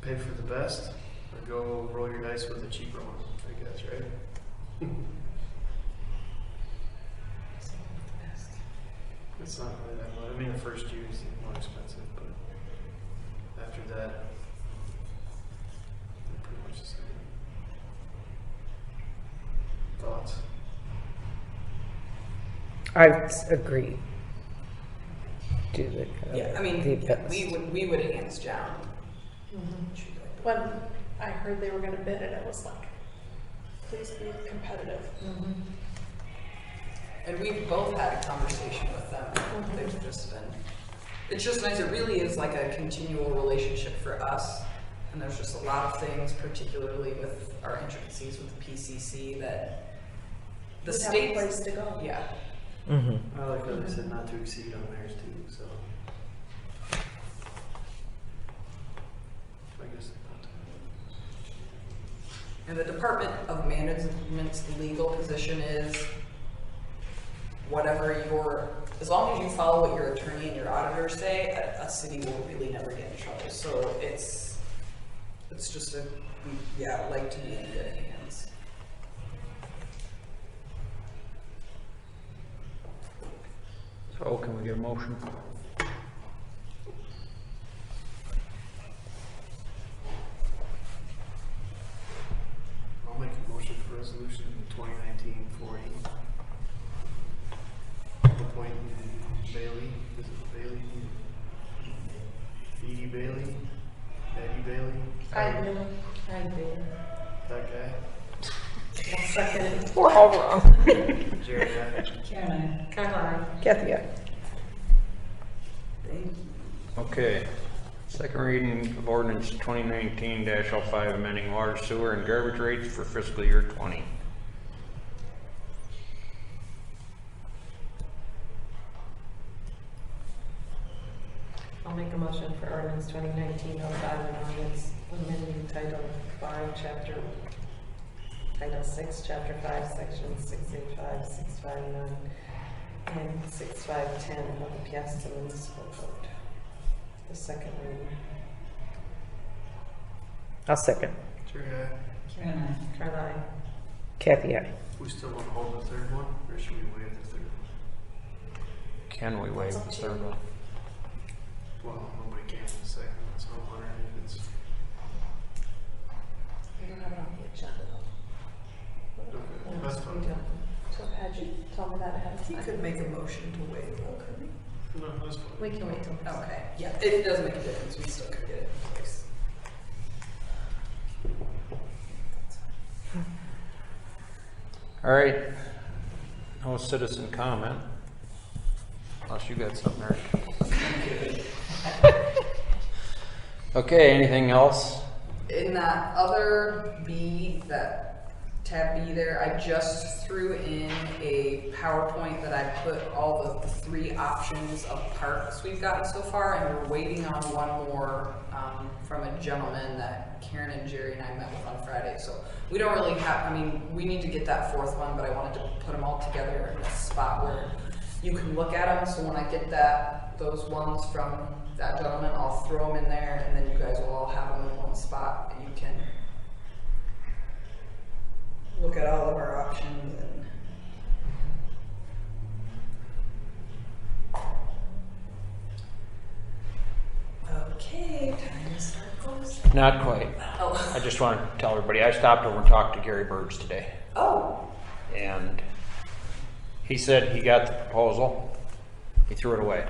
Pay for the best, or go roll your dice with a cheaper one, I guess, right? It's not really that much. I mean, the first year is more expensive, but after that, they're pretty much the same. Thoughts? I agree. Do the Yeah, I mean, the yeah, best. we would hands down. When I heard they were going to bid it, I was like, please be competitive. And we've both had a conversation with them. They've just been, it's just nice. It really is like a continual relationship for us. And there's just a lot of things, particularly with our intricacies with the PCC, that the We'd have a state. place to go. Yeah. I like how they said not to exceed on theirs too, so. I guess they thought that. And the Department of Management's legal position is whatever as long as you follow what your attorney and your auditor say, a city will really never get in trouble. So it's just like to be in good hands. So can we get a motion? I'll make a motion for resolution 2019-40. Appoint Bailey, is it Bailey? Edie Bailey? Eddie Bailey? I do. That guy? I'll second it. We're all wrong. Jerry, aye. Karen, Caroline. Kathy, aye. Okay. Second reading of ordinance 2019-05, amending water, sewer, and garbage rates for fiscal year 20. I'll make a motion for ordinance 2019-05, and ordinance amending Title 6, Chapter 5, Sections 685, 659, and 6510 of the Peosta Municipal Code. The second reading. I'll second. Jerry, aye. Karen, Caroline. Kathy, aye. We still want to hold the third one, or should we waive the third one? Can we waive the third one? Well, nobody can in the second one, so I'm wondering if it's. We don't have it on the agenda though. Okay, that's We fine. don't. So had you told me that ahead of You time. could make a motion to waive though, couldn't you? No, that's fine. We can wait till. Okay, yeah, it doesn't make a difference, we still could get it in place. All right. No citizen comment. Unless you got something, Eric. Okay, anything else? In that other B, that tab B there, I just threw in a PowerPoint that I put all of the 3 options of parks we've gotten so far, and we're waiting on one more from a gentleman that Karen and Jerry and I met with on Friday. So we don't really have, we need to get that 4th one, but I wanted to put them all together in a spot where you can look at them. So when I get those ones from that gentleman, I'll throw them in there, and then you guys will all have them in one spot, and you can look at all of our options. And okay, time to start closing. Not quite. Oh. I just want to tell everybody, I stopped over and talked to Gary Birds today. Oh. And he said he got the proposal, he threw it away.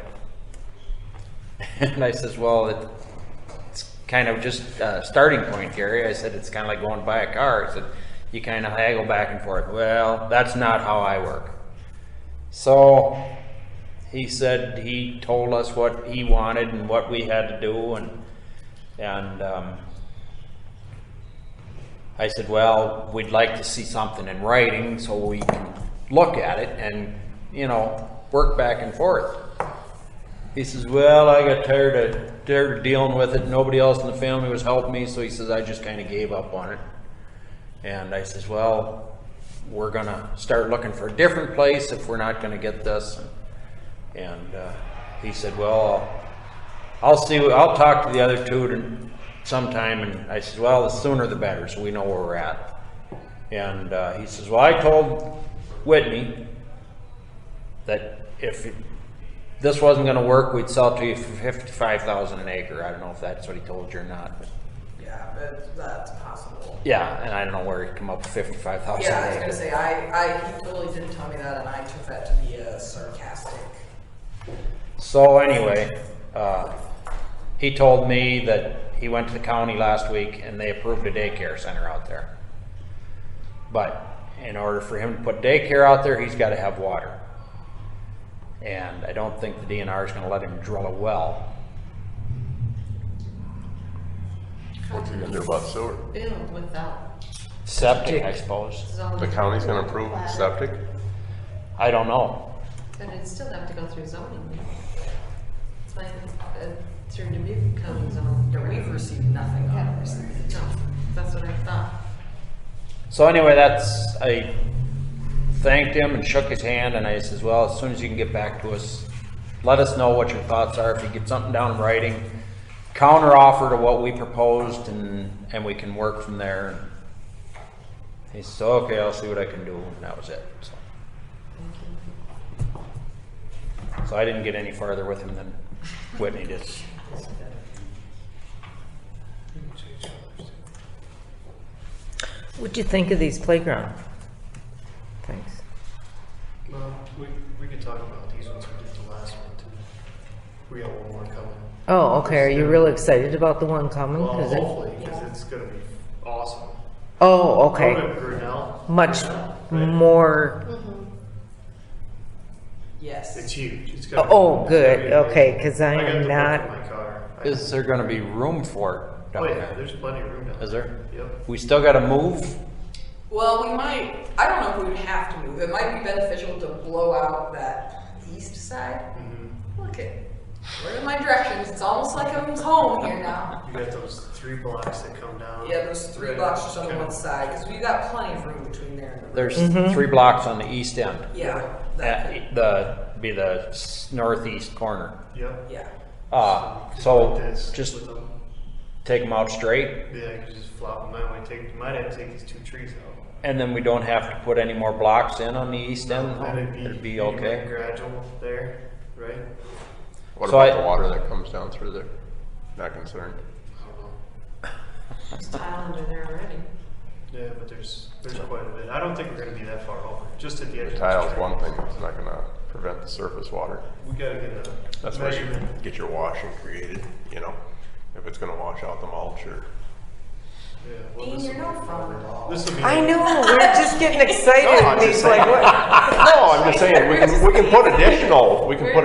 And I says, well, it's kind of just a starting point, Gary. I said, it's kind of like going to buy a car. I said, you kind of haggle back and forth. Well, that's not how I work. So he said he told us what he wanted and what we had to do, and I said, well, we'd like to see something in writing so we can look at it and, work back and forth. He says, well, I got tired of dealing with it. Nobody else in the family was helping me, so he says, I just kind of gave up on it. And I says, well, we're going to start looking for a different place if we're not going to get this. And he said, well, I'll talk to the other 2 sometime. And I said, well, the sooner the better, so we know where we're at. And he says, well, I told Whitney that if this wasn't going to work, we'd sell it to you for $55,000 an acre. I don't know if that's what he told you or not. But Yeah, but that's possible. yeah, and I don't know where he come up with $55,000 Yeah, I was an gonna acre. say, he totally didn't tell me that, and I took that to be sarcastic. So anyway, he told me that he went to the county last week and they approved a daycare center out there. But in order for him to put daycare out there, he's got to have water. And I don't think the DNR is gonna let him drill a well. What's he gonna do about sewer? Build without Septic, I suppose. The county's gonna approve septic? I don't know. But it'd still have to go through zoning. It's like, through Dubuque County zoning. Yeah, we've received nothing on this. No, that's what I thought. So anyway, I thanked him and shook his hand, and I says, well, as soon as you can get back to us, let us know what your thoughts are. If you get something down in writing, counter offer to what we proposed, and we can work from there. He says, okay, I'll see what I can do, and that was it. So I didn't get any farther with him than Whitney did. What'd you think of these playground things? Well, we could talk about these ones we did the last one too. We got one more coming. Oh, okay, are you real excited about the one coming? Well, 'Cause it- hopefully, because it's gonna be awesome. Oh, okay, Out at Brunel, much right? more, Yes. It's huge. It's gonna oh, it's good, gonna be okay, amazing. cause I got the am book not, in my car. Is there gonna be room for it down Oh yeah, there? there's plenty of room down there. Is there? Yep. We still gotta move? Well, we might, I don't know if we would have to move. It might be beneficial to blow out that east side. Mhm. Look at, look at my directions. It's almost like I'm home here now. You got those 3 blocks that come down. Yeah, there's 3 blocks just on one side, because we've got plenty of room between there and the. There's Mm-hmm. 3 blocks on the east end. Yeah, that could, Be the northeast corner. Yep. yeah. So Like this just with them. take them out straight, Yeah, you could just flop them that way. You might have to take these 2 trees out. and then we don't have to put any more blocks in on the east end? And It'd be okay? gradual there, right? What So about I- the water that comes down through there? Not concerned. I don't know. There's tile under there already. Yeah, but there's quite a bit. I don't think we're gonna be that far over. Just at the edge. The of tile's street. one thing, it's not gonna prevent the surface water. We gotta get a That's where you measurement. get your washing created, you know? If it's gonna wash out the mulch or. Yeah, well, Dean, this you're will no be- fun at all. This will be. I know, we're just getting excited, No, I'm and just he's like, saying. what? No, I'm just saying, we can put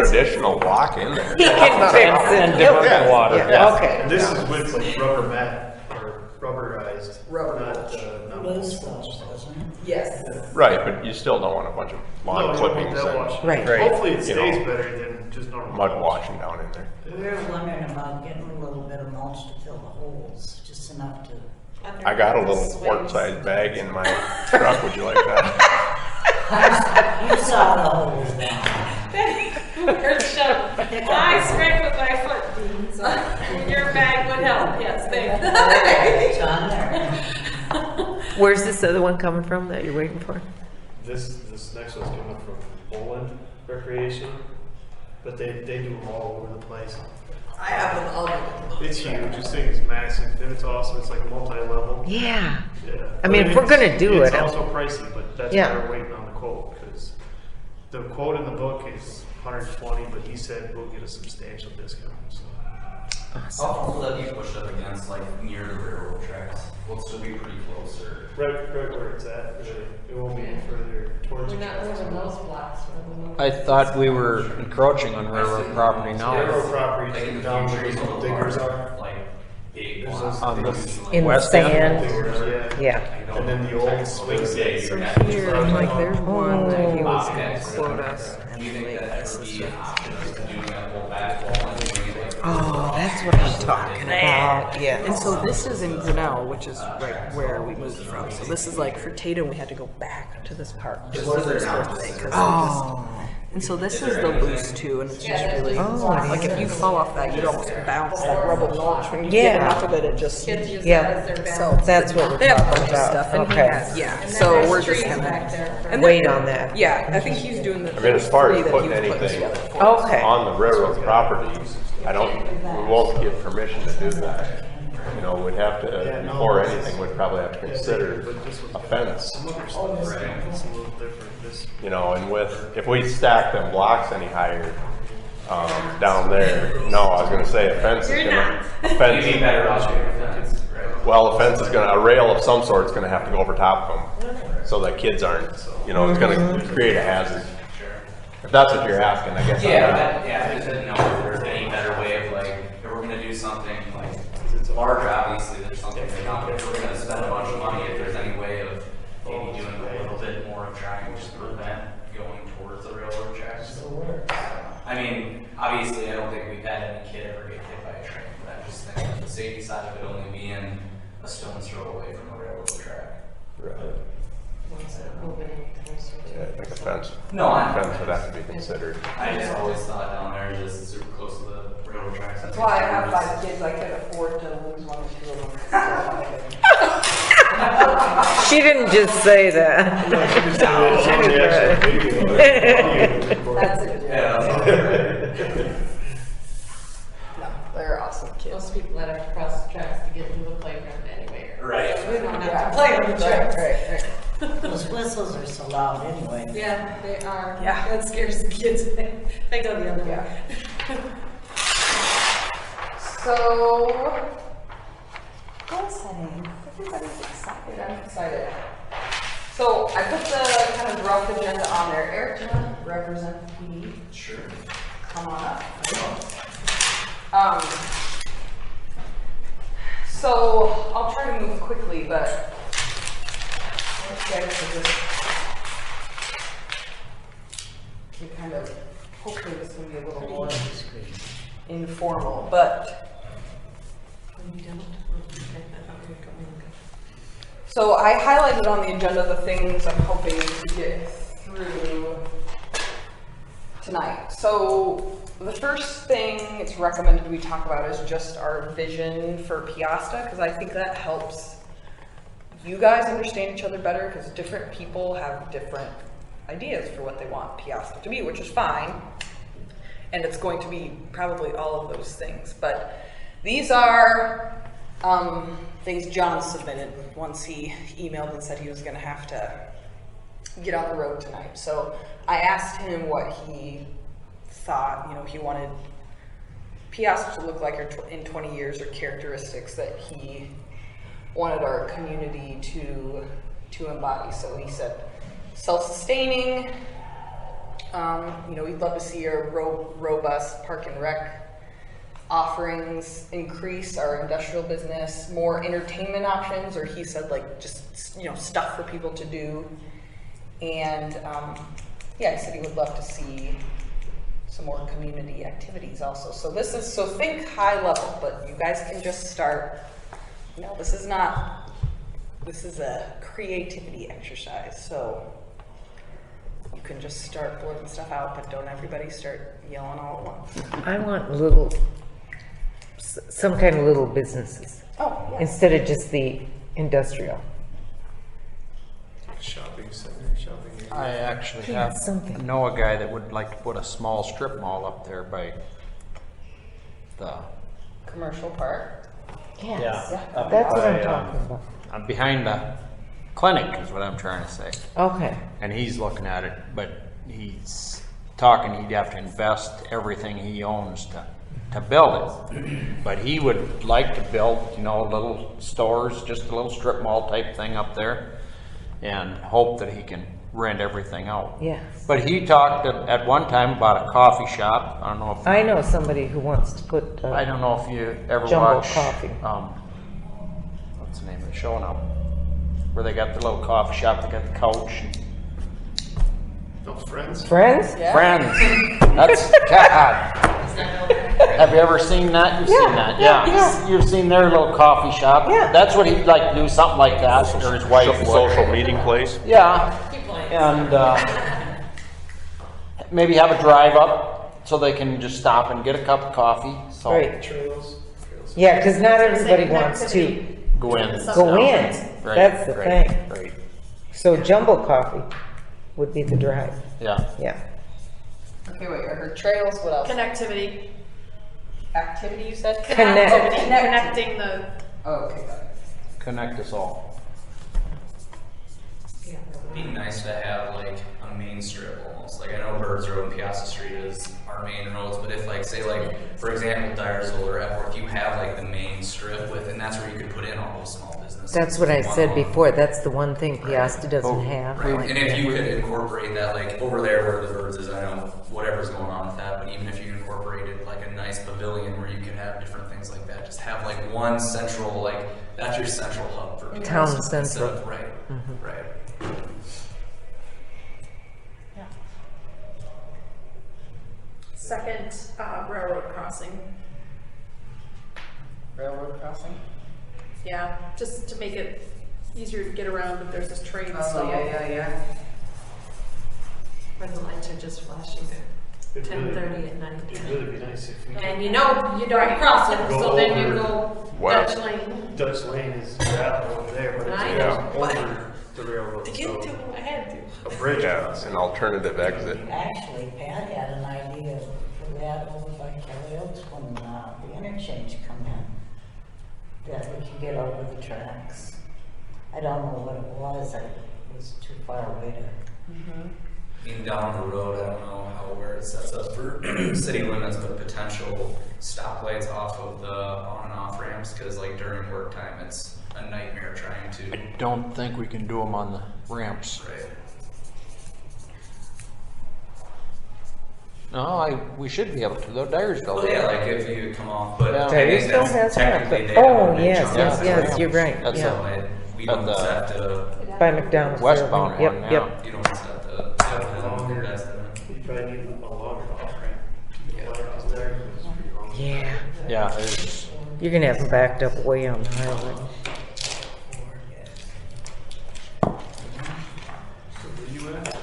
additional block in there. He can fix And it. divert Yeah. the water. Yeah, okay. And this is with like rubber mat or rubberized. Rubber not, mulch. not Loose mulch. though, doesn't it? Yes. Right, but you still don't want a bunch of No, lawn you don't want clippings that and wash. Right. Right. Hopefully it You stays know, better than just normal. mud mulch. washing down in there. We were wondering about getting a little bit of mulch to fill the holes, just enough to. I got a little quart-sized bag in my truck, would you like that? You saw the holes down. Where's the shovel? I scraped with my foot, Dean, so your bag would help, yes, thank It's on there. Where's this other one coming from that you're waiting for? This next one's coming from Poland Recreation, but they do them all over the place. I have them all. It's huge. This thing is massive, and it's awesome. It's like multi-level. Yeah, Yeah. I mean, But if we're it's- gonna do it's it, also pricey, but that's Yeah. why we're waiting on the quote, because the quote in the book is 120, but he said we'll get a substantial discount, so. How far will that be pushed up against, like, near the railroad tracks? Will it still be pretty close, or? Right where it's at, really. It won't be any further towards We're the not tracks. moving those blocks. we're moving I those. thought we were encroaching on railroad property now. Railroad property Like in the down future, where those the little diggers large, are. like, big There's blocks. those On the diggers. in the west end? sand, Diggers, yeah. And then the old swing sets. So here, like, there's one that he was gonna Bobcats. quote us, Do and you think like, that this would is be just. an option, just doing that whole back wall and doing it like? Oh, that's what I'm talking about, And yeah. so this is in Grinnell, which is right where we moved from. So this is like for Tatum, we had to go back to this park just for his birthday. 'Cause Oh, and so this is the loose too, and it's just really, Oh, like if you fall off that, you'd almost bounce that rubber mulch. When you Yeah. get enough of it, it just. Kids use Yeah. that as their So balance. that's what we're They have a bunch talking of about, stuff, and he okay. has, yeah, And then so there's we're just trees gonna. back there for- and Wait then- on that. Yeah, I think he's doing the. I mean, as far as three that putting he was putting anything together for us. Okay, on the railroad property, we won't give permission to do that. You know, we'd have to, before anything, we'd probably have to consider a fence. Some other stuff, right? It's a little different. This. You know, and if we stack them blocks any higher, down there, no, I was gonna say a fence is You're gonna, a You'd fence, be better off doing a fence, right? well, a fence is gonna, a rail of some sort's gonna have to go over top of them, so that kids aren't, you know, it's gonna create a hazard. If that's what you're asking, I guess. Yeah, I just didn't know if there's any better way of like, if we're gonna do something like larger, obviously, there's something we're not, if we're gonna spend a bunch of money, if there's any way of maybe doing a little bit more of trying to prevent going towards the railroad tracks. I mean, obviously, I don't think we've had any kid ever get hit by a train, but I'm just thinking of the safety side of it only being a stone's throw away from a railroad track. Right. Yeah, I think a fence. No, I- Fence would have to be considered. I just always thought down there is just super close to the railroad tracks. That's why I have 5 kids, I could afford to lose 1 or 2 of them. She didn't just say that. That's it. Yeah. No, they're awesome kids. Most people that have to cross the tracks to get into the playground anyway. Right. We don't Yeah, have to play on the tracks. Right. Those whistles are so loud anyway. Yeah, they are. Yeah. That scares the kids. They go the other way. Yeah. So, goal setting. Everybody's excited. I'm excited. So I put the kind of rough agenda on there. Eric, do you want to represent the PD? Sure. Come on up. So I'll try to move quickly, but you guys can kind of, hopefully this will be a little more informal, but so I highlighted on the agenda the things I'm hoping to get through tonight. So the first thing it's recommended we talk about is just our vision for Peosta, because I think that helps you guys understand each other better, because different people have different ideas for what they want Peosta to be, which is fine. And it's going to be probably all of those things. But these are things John submitted once he emailed and said he was going to have to get on the road tonight. So I asked him what he thought, he wanted Peosta to look like in 20 years, or characteristics that he wanted our community to embody. So he said self-sustaining, we'd love to see a robust park and rec offerings, increase our industrial business, more entertainment options, or he said like just, stuff for people to do. And he said he would love to see some more community activities also. So think high level, but you guys can just start, this is a creativity exercise. So you can just start blurting stuff out, but don't everybody start yelling all at once. I want some kind of little businesses. Oh, yeah. Instead of just the industrial. Shopping center, shopping area. I actually Yeah, know a guy that would like to put a small strip mall up there by the, Commercial park. Yes. up That's what I'm by, talking about. behind the clinic is what I'm trying to say. Okay. And he's looking at it, but he's talking he'd have to invest everything he owns to build it. But he would like to build, little stores, just a little strip mall type thing up there, and hope that he can rent everything out. Yes. But he talked at one time about a coffee shop. I don't know if I know somebody who wants to put I don't know if you ever Jumbo watch Coffee. What's the name of the show now? Where they got the little coffee shop, they got the couch. Oh, Friends? Friends? Yeah. Friends. That's God. Have you ever seen that? You've seen that, yeah. You've seen their little coffee shop. Yeah. That's what he'd like to do, something like that, or his wife would. Social meeting place. Yeah, and maybe have a drive up so they can just stop and get a cup of coffee. So Right. Trails. Yeah, because not everybody wants to go in. go in. Right, That's the right, thing. Right. So Jumbo Coffee would be the drive. Yeah. Yeah. Okay, wait, I heard trails, what else? Connectivity. Activity, you said? Connect. Connecting the, Oh, okay, got it. Connect us all. be nice to have like a main strip almost. Like I know Birds Road and Peosta Street is our main roads, but if like say like for example Dyersville or Epworth, you have like the main strip with, and that's where you could put in all those small businesses. That's what I said One-on-one. before, that's the one thing Peosta doesn't have. Right, like and if that. you could incorporate that, like over there where the Birds is, I know whatever's going on with that, but even if you incorporated like a nice pavilion where you could have different things like that, just have like one central, like that's your central hub for people. Town Instead central. of- Right, right. Second, railroad crossing. Railroad crossing? Yeah, just to make it easier to get around if there's this train stall. Oh, yeah. Where the lights are just flashing at It'd really- 10:30 at night. It'd really be nice if we. And you know, you don't cross it, Go so then you over go west. Dutch Lane. Dutch Lane is that over there, but I it's know. over the railroad, To get to so it, I had to. a bridge Yeah, crossing. an alternative exit. Actually, Pat had an idea for that over by Kelly Oaks when the interchange come in, that we can get over the tracks. I don't know what it was, it was too far away to. Being down the road, I don't know how where it sets up for city limits, but potential stoplights off of the on and off ramps, because like during work time, it's a nightmare trying to. I don't think we can do them on the ramps. Right. No, we should be able to, though, Dyersville. Well, yeah, like if you come off, but Yeah. I think Dyersville that's has one, technically but- they have oh, a big yes, chunk yes, of yes, ramp. you're right, That's yeah. So we But don't the- have to. By McDonald's. Westbound Yep, one now. yep. You don't have to have them invest in it. You probably need a longer off ramp. Yeah. Out there, it's pretty long. Yeah, Yeah, there's, you're gonna have them backed up way on the highway. So where you at?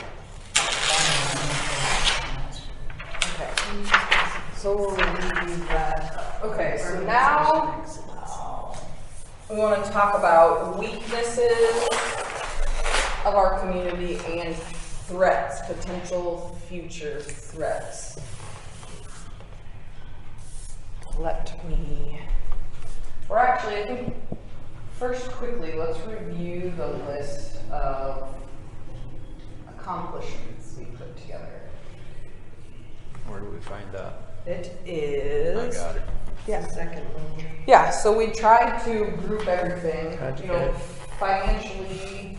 So we'll leave that. Okay, so now we want to talk about weaknesses of our community and threats, potential future threats. Or actually, I think first quickly, let's review the list of accomplishments we put together. where do we find that? It I is. got it. Yeah. Second one. Yeah, so we tried to group everything, How'd you you know, get it? financially,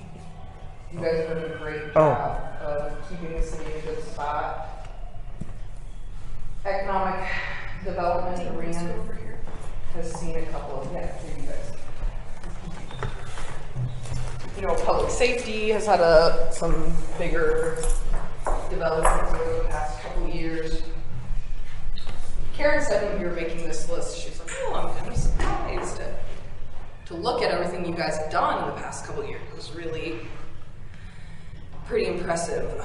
you guys have done a great Oh. job of keeping the city in a good spot. Economic development, Rand has seen a couple of, yeah, here you guys. You know, public safety has had some bigger developments over the past couple of years. Karen said when we were making this list, she was like, oh, I'm kind of surprised to look at everything you guys have done in the past couple of years. It was really pretty impressive.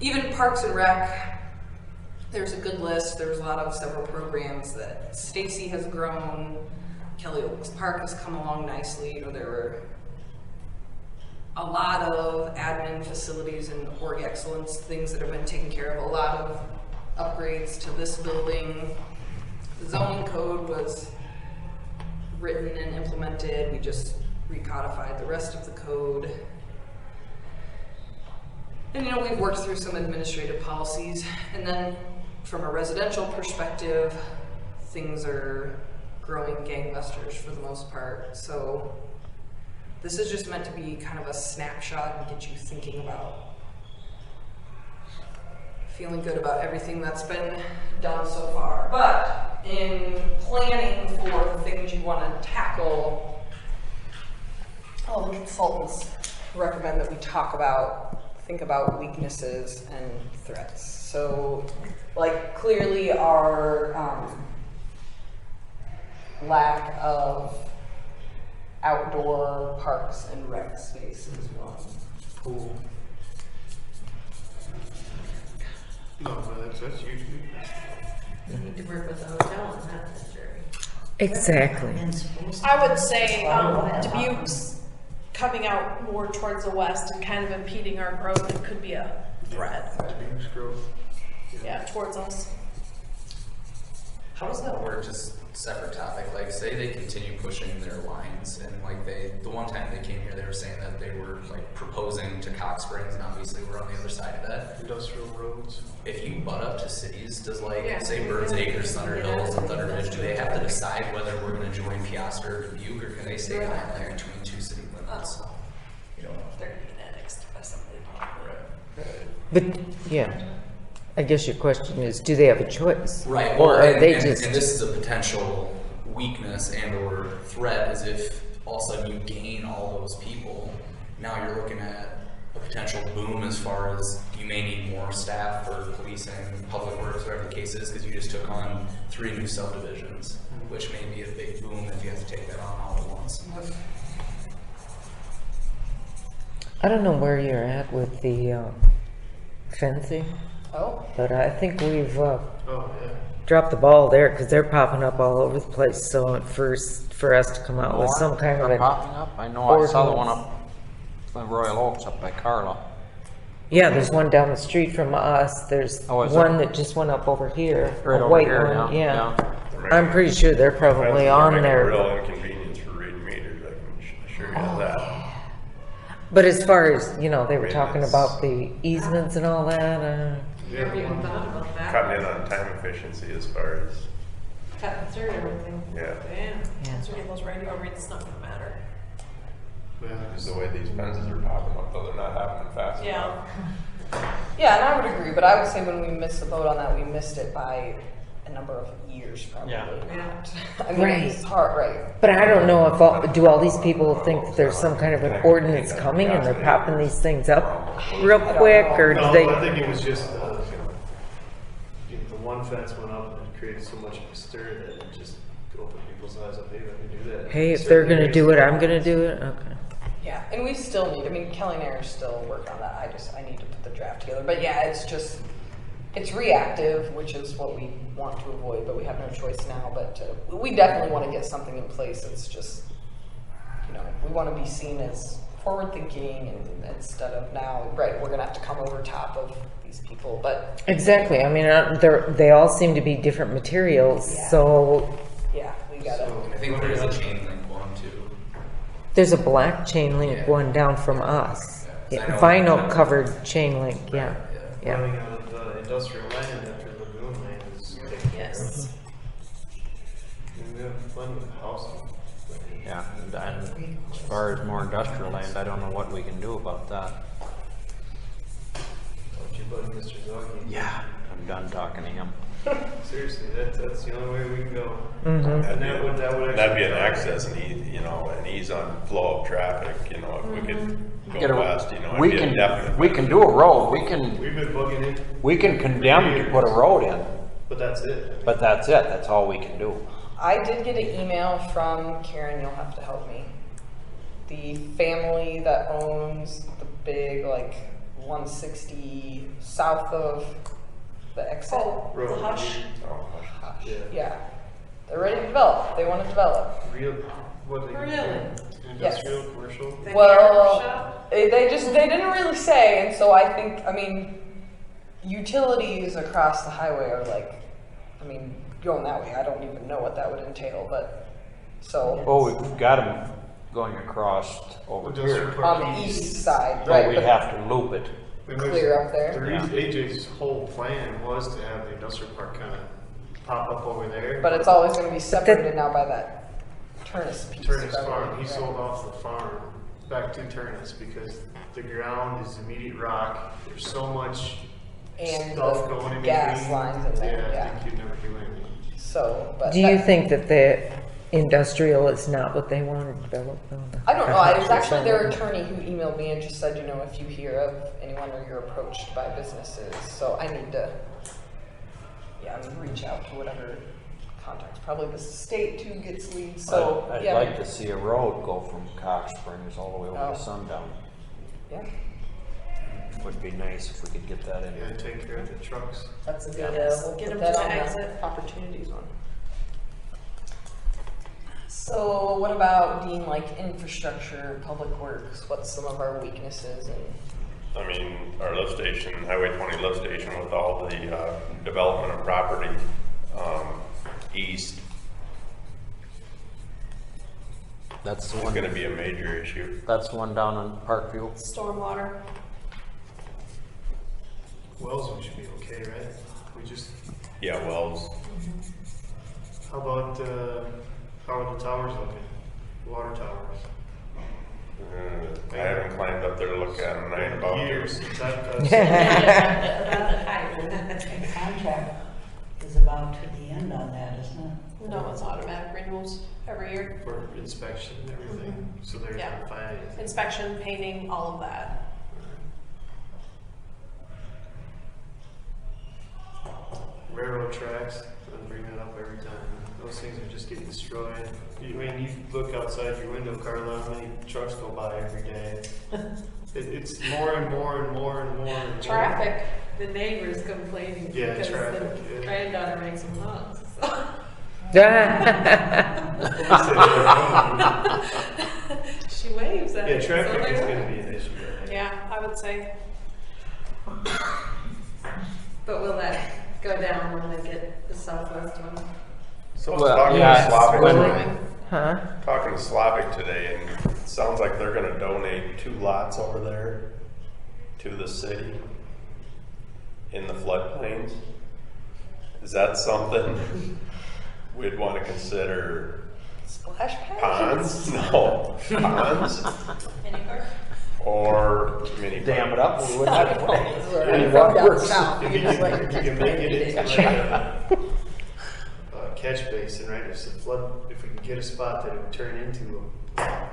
Even Parks and Rec, there's a good list. There was several programs that Stacy has grown. Kelly Oaks Park has come along nicely. You know, there were a lot of admin facilities and org excellence things that have been taken care of. A lot of upgrades to this building. The zoning code was written and implemented. We just recodified the rest of the code. And you know, we've worked through some administrative policies. And then from a residential perspective, things are growing gangbusters for the most part. So this is just meant to be kind of a snapshot and get you thinking about feeling good about everything that's been done so far. But in planning for the things you want to tackle, all the consultants recommend that we think about weaknesses and threats. So, like, clearly our lack of outdoor parks and rec space is one. Cool. No, but that's huge. You need to work with the hotel on that, that's very. Exactly. I would say Dubuque's coming out more towards the west and kind of impeding our growth. It could be a threat. Dubuque's growth. Yeah, towards us. How does that work? Just separate topic. Like, say they continue pushing their lines, and like the one time they came here, they were saying that they were like proposing to Cox Springs, and obviously we're on the other side of that. Industrial roads. If you butt up to cities, does like Yeah. say Birds Acres, Thunder Hills, and Thunder Ridge, do they have to decide whether we're going to join Peosta or Dubuque, or can they stay down there between two city limits? You don't know. They're gonna get annexed by somebody. But, yeah, I guess your question is, do they have a choice? Right. Or Well, are and, they and, just? and this is a potential weakness and or threat, is if all of a sudden you gain all those people, now you're looking at a potential boom as far as you may need more staff for policing, public works, whatever the case is, because you just took on 3 new subdivisions, which may be a big boom if you have to take that on all at once. I don't know where you're at with the fencing, Oh, but I think we've Oh, yeah. dropped the ball there because they're popping up all over the place. So first, for us to come out with some kind of They're an popping up. I know I saw the one ordinance. up in Royal Oaks up by Carla. Yeah, there's one down the street from us. There's Oh, is one there? that just went up over here. Right a over white here, one, yeah. I'm pretty sure they're probably Fences are on making a there. real inconvenience for reading meters, I can assure you of that. But as far as, you know, they were I mean, talking it's- about the easements and all that. Never even thought about that. Cutting in on time efficiency as far as, Cutting through everything. yeah, Damn. Yeah. That's where those radio reads not gonna matter. Yeah. because the way these fences are popping up, though, they're not happening fast Yeah. enough. yeah, and I would agree, but I would say when we missed the boat on that, we missed it by a number of years, probably. Yeah. I mean, it's hard, right? But I don't know if do all these people think that there's some kind of an ordinance coming and they're popping these things up real quick, or do No, they? I think it was just the one fence went up and created so much of a stir that it just opened people's eyes up. Hey, let me do that. Hey, if they're gonna do it, I'm gonna do it. Okay. Yeah, and we still need, I mean, Kelly and I are still working on that. I need to put the draft together. But yeah, it's reactive, which is what we want to avoid, but we have no choice now. But we definitely want to get something in place that's just, you know, we want to be seen as forward thinking and instead of now, right, we're going to have to come over top of these people. But Exactly. I mean, they all seem to be different materials, Yeah. so yeah, we got to. I think there is a chain link one too. there's a black chain link Yeah. one down from us. Yeah. Yeah, vinyl covered chain link. Yeah. Yeah. Running out of industrial land after lagoon land is taken care of. Yes. And we have plenty of housing. Yeah, and as far as more industrial land, I don't know what we can do about that. Don't you, buddy, Mr. Zoggy? Yeah, I'm done talking to him. Seriously, that's the only way we can go. Mm-hmm. And that would That'd be an actually- access and an ease on flow of traffic, you know, if we could Get go a- west, you know, we it'd be a can definite. we can do a road. We've been bugging it, We can condemn to put a road in, but that's it. but that's it. That's all we can do. I did get an email from Karen, you'll have to help me. The family that owns the big, like, 160 south of the exit. Oh, the Road. hush. Oh, Yeah. Yeah. They're ready to develop. They want to develop. Real, what they Really? Industrial, commercial? That Well, shop? they didn't really say, and so I think, I mean, utilities across the highway are like, I mean, going that way, I don't even know what that would entail, but, so, Oh, we've got them going across over Industrial here. park on the east side, But right? we but- have to loop it. And there's- Clear up there. The reason AJ's whole plan was to have the industrial park kind of pop up over there. But it's always gonna be separated now by that Turnus piece. Turnus right? Farm, he Right. sold off the farm back to Turnus because the ground is immediate rock. There's so much And stuff the going in gas between. lines in there, Yeah, I yeah. think you'd never do anything. So, but. Do you that- think that the industrial is not what they want to develop? I don't know. It was actually their attorney who emailed me and just said, you know, if you hear of anyone or you're approached by businesses, so I need to, reach out to whatever contacts. Probably the state too gets leads, so, I'd yeah. like to see a road go from Cox Springs all the way over Oh. to Sundown. Yeah, Would be nice if we could get that in Yeah, there. take care of the trucks. that's a good, we'll Get put them that to on the exit. opportunities one. So what about Dean, like infrastructure, public works? What's some of our weaknesses and? I mean, our lift station, Highway 20 lift station with all the development of property east. That's the It's one, gonna be a major issue. that's the one down in Parkview. Stormwater. Wells, we should be okay, right? We just, Yeah, wells. how about, how are the towers looking? Water towers? I haven't climbed up there to look at them, and I ain't about Years to. since I've The contract is about to the end on that, isn't it? No, it's automatic renewals every year. for inspection and everything, so they're Yeah. gonna find anything. Inspection, painting, all of that. Railroad tracks, I bring that up every time. Those things are just getting destroyed. I mean, you look outside your window, Carla, how many trucks go by every day? It's more and more and more and more and more. Traffic. The neighbors complaining Yeah, because traffic, the yeah. granddaughter makes them nuts. She waves at Yeah, it. traffic so is they're- gonna be an issue, I think. Yeah, I would say. But will that go down when they get the southwest one? So I was Well, talking yeah, to Slavic when- today, Huh? talking to Slavic today, and it sounds like they're gonna donate 2 lots over there to the city in the floodplains. Is that something we'd wanna consider? Splash pad? Ponds? No, ponds Mini park? or mini. Dam it up, we wouldn't have to pay. Any What down works? south, If you you just let your can, you kids can make play it in into like a catch basin, right? If the flood, if we can get a spot that it would turn into a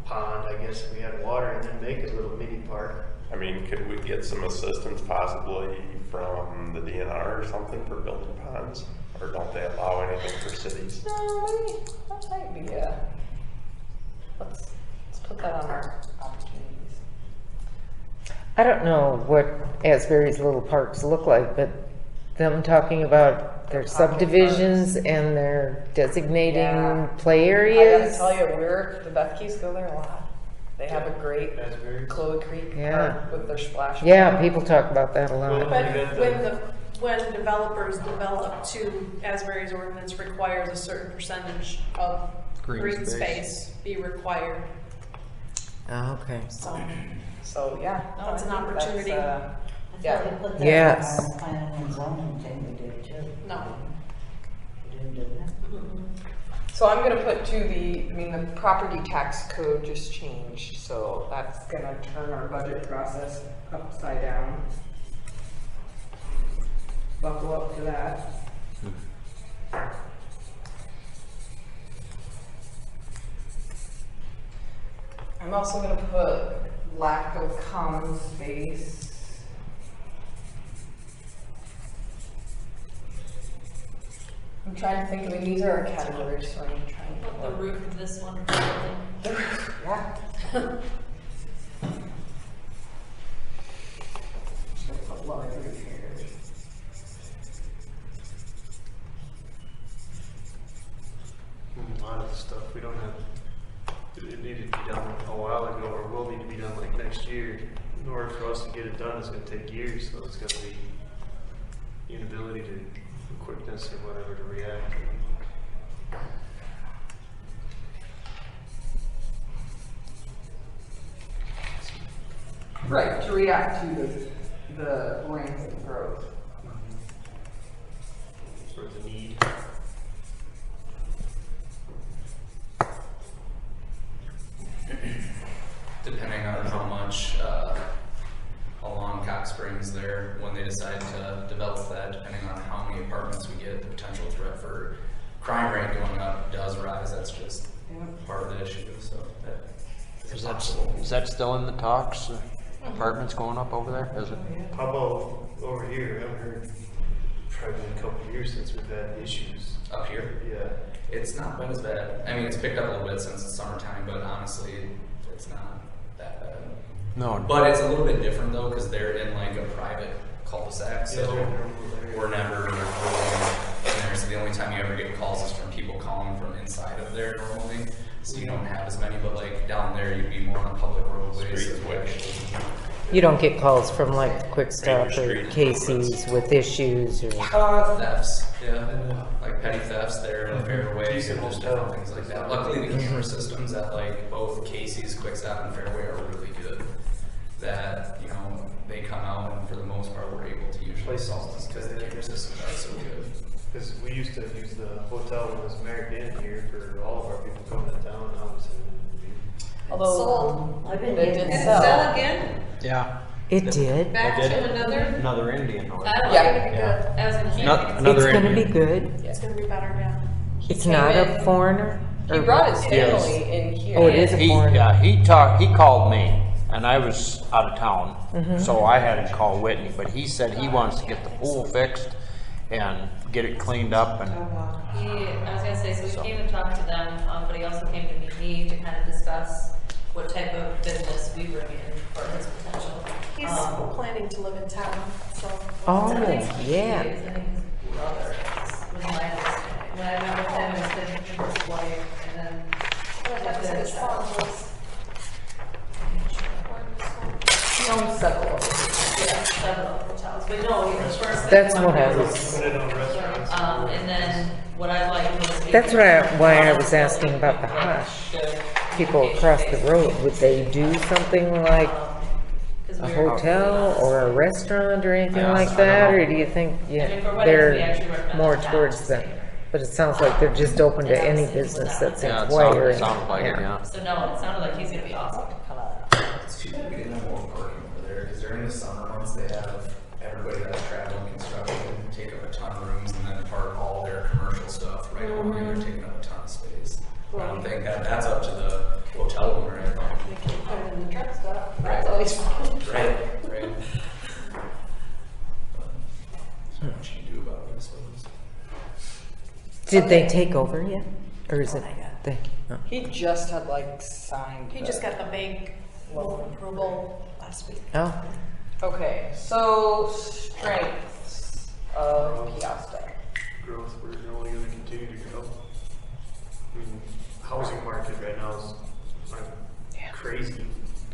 pond, I guess, if we had water, and then make a little mini park. I mean, could we get some assistance possibly from the DNR or something for building ponds? Or don't they allow anything for cities? No, maybe, that might be, let's put that on our opportunities. I don't know what Asbury's little parks look like, but them talking about their subdivisions and their designating Yeah. play I gotta areas. tell you, the Bethkeys go there a lot. They have a great Asbury. Chloe Creek Yeah. park with their splash. Yeah, people talk about that a Well, lot. But They got the- when developers develop to, Asbury's ordinance requires a certain percentage of Green green space. space be required, Oh, okay. So, yeah. no, That's I an think that's, opportunity. I Yeah. thought they put that Yes. on our planning and zoning thing we did too. No. We didn't do that? So I'm gonna put the property tax code just changed, so that's gonna turn our budget process upside down. Buckle up for that. I'm also gonna put lack of common space. I'm trying to think, these are our categories, so I'm trying to. What the roof of this one? Yeah. Should put large roof here. A lot of the stuff we don't have, it needed to be done a while ago, or will need to be done like next year. In order for us to get it done, it's gonna take years, so it's gonna be inability to, quickness or whatever to react. Right, to react to the rampant growth. For the need. Depending on how much, how long Cox Springs there, when they decide to develop that, depending on how many apartments we get, the potential threat for crime rate going up does rise. That's just part of the issue, so that is possible. Is that still in the talks? Apartments going up over there, is it? How about over here? I haven't heard, probably been a couple of years since we've had issues. Up here, Yeah. it's not been as bad. I mean, it's picked up a little bit since it's summertime, but honestly, it's not that bad. No. But it's a little bit different though, because they're in like a private cul-de-sac, so Yeah, they're in their little area. we're never really in there. So the only time you ever get calls is from people calling from inside of there normally. So you don't have as many, but like down there, you'd be more on public roadways. Streets, so we which- actually- You don't get calls from like Quick Stop or Street. Casey's with issues or, Thefts, yeah, like petty thefts there in Fairway, Decent and just hotel. different things like that. Luckily, the camera systems at like both Casey's, Quick Stop, and Fairway are really good. That, you know, they come out and for the most part, we're able to usually solve this because the camera systems are so good. Because we used to use the hotel when it was Marriott Inn here for all of our people coming to town, and obviously. Although, I've been they getting did it. sell. again? Yeah. it did. Back They did to it. another? Another Indian horse. I don't Yeah. know. Yeah. I was gonna say. Not- Another It's gonna be Indian. good. It's gonna be better, yeah. It's came not in- a foreigner? He Or- brought his Yes. family in here. Oh, it is a He, foreigner. yeah, he called me, and I was out of town, so I had him call Whitney, but he said he wants to get the pool fixed and get it cleaned up and, I was gonna say, so we came and talked to them, but he also came to meet me to kind of discuss what type of business we bring in for his potential. He's planning to live in town, so. Oh, I think yeah. I think his brother was my understanding. When I met with him, it was his wife, and then. That's what his farm was. He owns several of them. Yeah, several hotels, but no, he was first. That's what I was, Put it on restaurants. And then what I liked was. That's why I was asking about the hush. People across the road, would they do something like a hotel or a restaurant or anything Yeah, like I that? don't know. Or do you think, I mean, yeah, for weddings, we actually they're recommend more that. towards them? But it sounds like they're just open to any business that's in yeah, it White. sounded like it, yeah. So no, it sounded like he's gonna be awesome. It's too bad we didn't have more parking over there, because during the summer months, they have everybody that's traveling construction take up a ton of rooms and then park all their commercial stuff right over here, taking up a ton of space. I don't think that's up to the hotel owner, I think. They can put it in the truck stop. Right. That's always fun. Right, right. But, what you can do about it, I suppose. Did they take over yet? Or is it, they, oh. He just had like signed. He just got the bank approval last week. Oh, Okay, so strengths of Peosta. Growth, we're only gonna continue to grow. I mean, housing market right now is like crazy.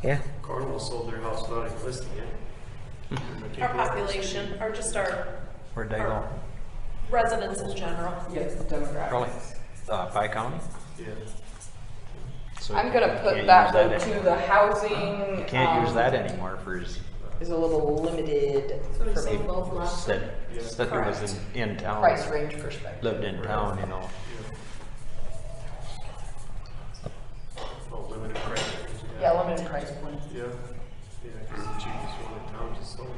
yeah. Cornwall sold their house without even listing it. And the Our people- population, or just our Where'd they go? residents in general. Yes, demographics. Really? Pike County? Yeah. So I'm gonna you put can't that use though that to anymore. the housing. Can't use that anymore for his, Is a little limited So we from sold both last week. that there was in a town. price range perspective. Lived in town, you know. Oh, limited price. Yeah, limited price point. Yeah, yeah, because the cheapest one in town just sold.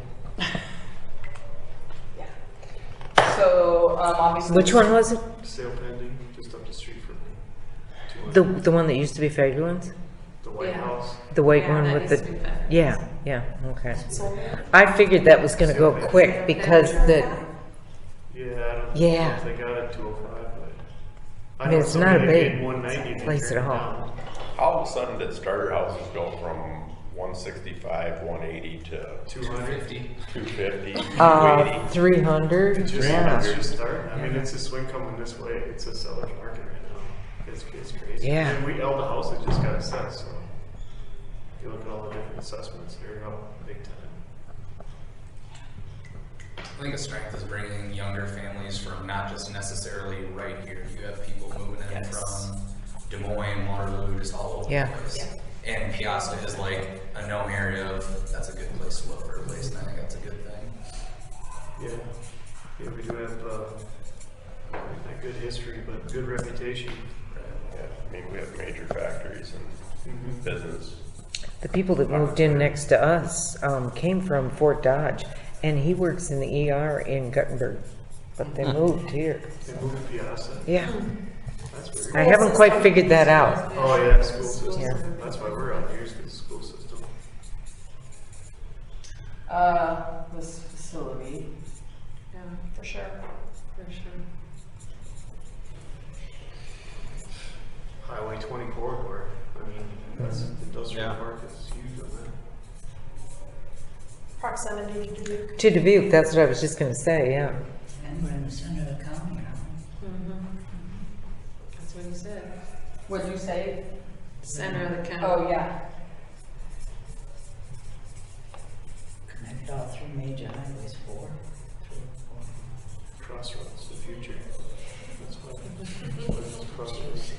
So, obviously. Which one was it? Sale pending, just up the street from me. The one that used to be Fairgrounds? The White Yeah. House. The white Yeah, one that with used to be the, Fairgrounds. yeah, okay. Sold it. I figured that was gonna go quick because the, Yeah, I don't Yeah. know if they got it 205, but. I mean, it's not a big 190 place at all. All of a sudden did starter houses go from 165, 180 to 250. 250, 280? 300, It's just, yeah. it's just starting. I mean, it's a swing coming this way. It's a seller's market right now. It's crazy. Yeah. And all the houses just got assessed, so. If you look at all the different assessments, they're up big time. I think a strength is bringing younger families from not just necessarily right here. You have people moving in from Des Moines, Waterloo, just all over Yeah. the place. And Peosta is like a known area of, that's a good place to look for a place, and I think that's a good thing. Yeah. Yeah, we do have, a good history, but good reputation. Yeah, I mean, we have major factories and business. The people that moved in next to us, came from Fort Dodge, and he works in the ER in Guttenberg, but they moved here. They moved to Peosta. Yeah, That's weird. I haven't quite figured that out. Oh, yeah, school system. Yeah. That's why we're out here, is the school system. This facility. Yeah, for sure. For sure. Highway 20 corridor. I mean, that's industrial Yeah. park is huge on that. Proximity to Dubuque. To Dubuque, that's what I was just gonna say, yeah. And we're in the center of the county now. That's what he said. What'd you say? Center of the county. Oh, yeah. Three major highways, four. Crossroads, the future. That's what it's crossroads.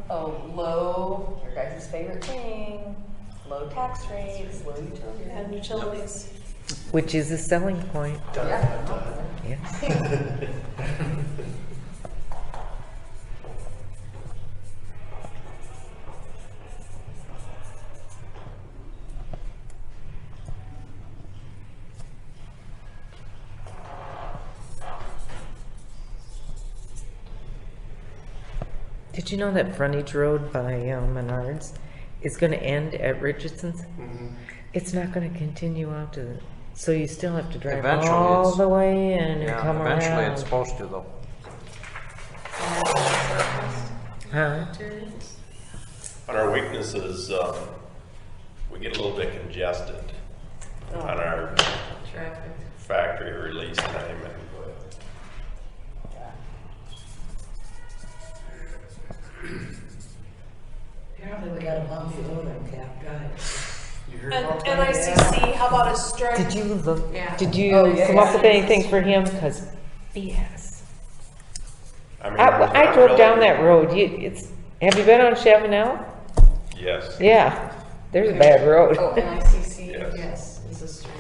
Low, your guys' favorite thing, low tax rates, low utility. And utilities. Which is a selling point. Yeah. Yes. Did you know that frontage road by Menards is going to end at Richardson's? Mm-hmm. It's not going to continue out to the, so you still have to drive Eventually all it's- the way in and Yeah, come eventually around. it's supposed to though. Huh? On our weaknesses, we get a little bit congested on our Traffic. factory release time. And Apparently we got a bumpy road on Cap Drive. You heard And about that? NICC, how about a strike? Did you look, Yeah. did you Oh, yeah, come up yeah. with anything for him? Because BS. I mean, I drove down that road. Have you been on Chavanel? Yes. Yeah, there's a bad road. Oh, NICC. Yes. Yes, is a street.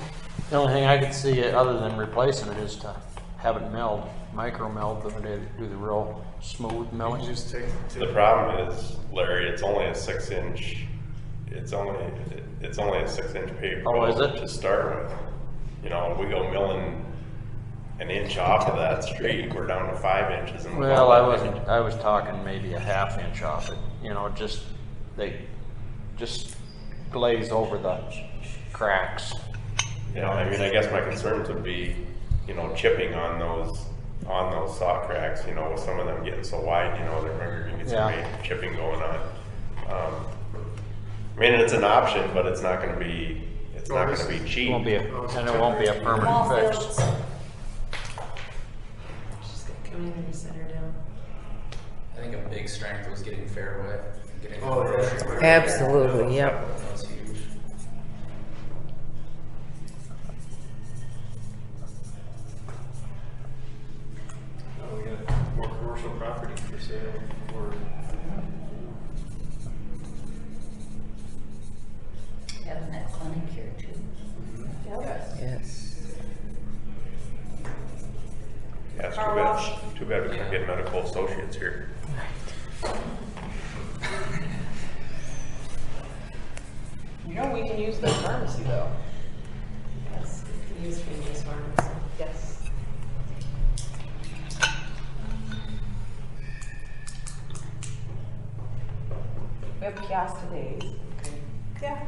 The only thing I could see, other than replacing it, is to have it milled, micro milled, than to do the real smooth You milling. just take The problem is, Larry, it's only a 6-inch. It's only a 6-inch paved Oh, road is it? to start with. You know, we go milling an inch off of that street, we're down to 5 inches. And Well, I was talking maybe a ½ inch off it, you know, they just glaze over the cracks. Yeah, I mean, I guess my concerns would be, you know, chipping on those saw cracks, you know, with some of them getting so wide, you know, they're going to get some Yeah. major chipping going on. I mean, it's an option, but it's not going to be cheap. It won't be and it won't be a permanent fix. She's gonna come in and set her down. I think a big strength was getting Fairway, getting Oh, the yeah. grocery. Absolutely, yep. That was huge. we got more commercial property for sale. Or Having that clinic here too. Yes. Yeah, it's Car wash. too bad we can't get medical associates here. You know, we can use the pharmacy though. Yes, use Fringe's Pharmacy. Yes. We have Peosta days. Okay. Yeah.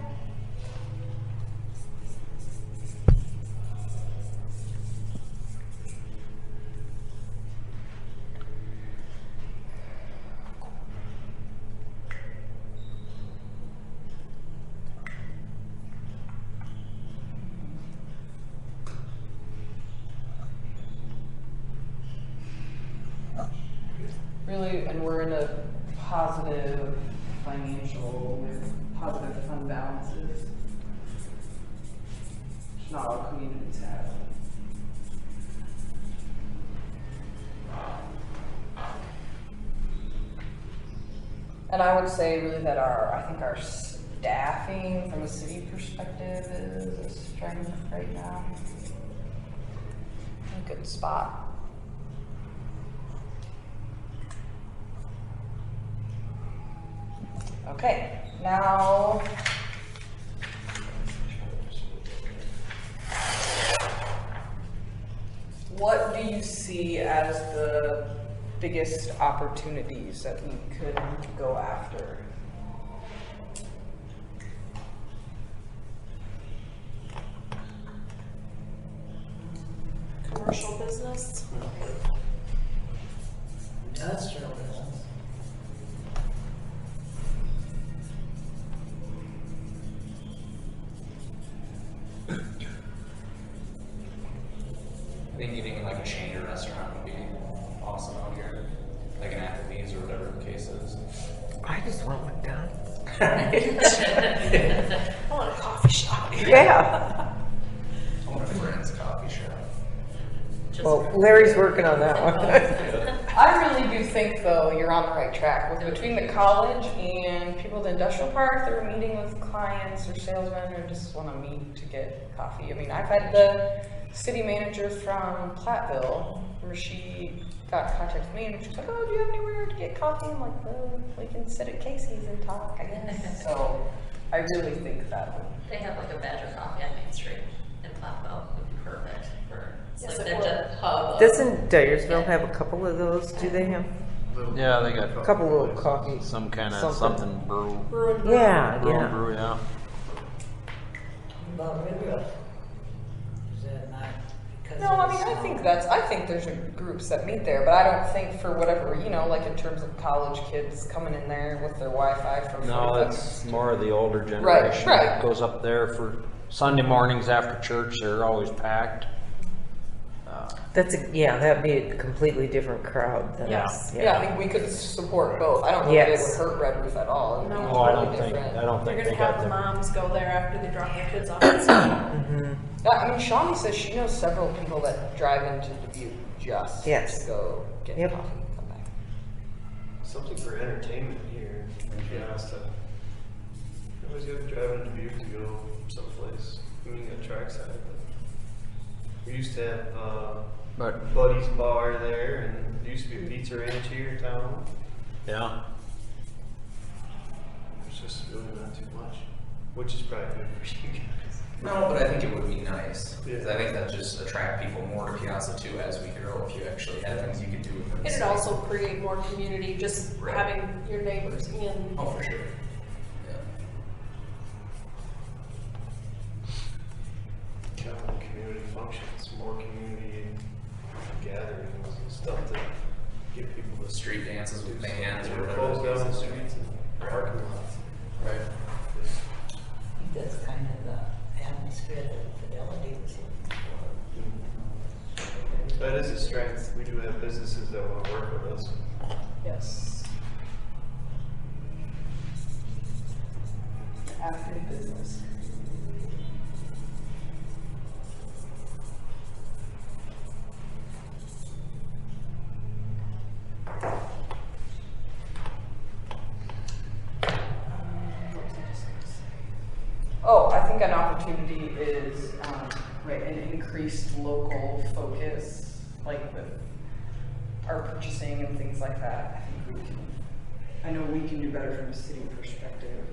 Really, and we're in a positive financial with positive fund balances. Which not all communities have. And I would say really that I think our staffing from a city perspective is a strength right now. A good spot. Okay, now. What do you see as the biggest opportunities that we could go after? Commercial business. Industrial business. I think even like a chain or restaurant would be awesome out here, like an Applebee's or whatever the case is. I just want one done. Well, want a coffee shop. Yeah. I want a friend's coffee shop. Just Well, Larry's working on that one. I really do think, though, you're on the right track. With between the college and people at the industrial park that are meeting with clients or salesmen or just want to meet to get coffee. I mean, I've had the city manager from Platteville, where she got in contact with me and she's like, oh, do you have anywhere to get coffee? I'm like, well, we can sit at Casey's and talk, I guess. So I really think that would. They have like a Badger coffee on Main Street in Platteville. Would be perfect for. It's Yes, like it the would. hub. of- Doesn't Dyersville have a couple of those? Do they have Yeah, they got a couple little coffees? some kind of Something. something brew. Ruined. Yeah, Brew, yeah. brew, yeah. About Ridgewood. Is that not because? No, I mean, I think there's groups that meet there, but I don't think for whatever, like in terms of college kids coming in there with their Wi-Fi for. No, 45 that's more of the older generation. right. That goes up there for Sunday mornings after church. They're always packed. That'd be a completely different crowd than Yeah. us. Yeah, I think we could support both. I don't know if Yes. it would hurt Red Roof at all. It'd be No. Oh, I totally don't think. different. I don't They're think gonna they got have the them. moms go there after they drop their kids off at school. Yeah, I mean, Shawnee says she knows several people that drive into Dubuque just Yes. to go get Yep. coffee and come back. Something for entertainment here, to be honest. I always got to drive into Dubuque to go someplace. I mean, a trackside. But we used to have But Buddy's Bar there, and there used to be a pizza ranch here in town. yeah, It's just really not too much, which is probably good for you guys. No, but I think it would be nice, because I think that just attract people more to Peosta too as we grow, if you actually had things you could do with them. It'd also create more community, just Right. having your neighbors in. Oh, for sure. Yeah. Common community functions, more community gatherings and stuff to get people to Street dances with bands or Close whatever. down the streets and parking lots. Right. I think that's kind of the atmosphere that Fidelity was looking for. That is a strength. We do have businesses that want to work with us. Yes. After business. Oh, I think an opportunity is, right, an increased local focus, like with our purchasing and things like that. I know we can do better from a city perspective.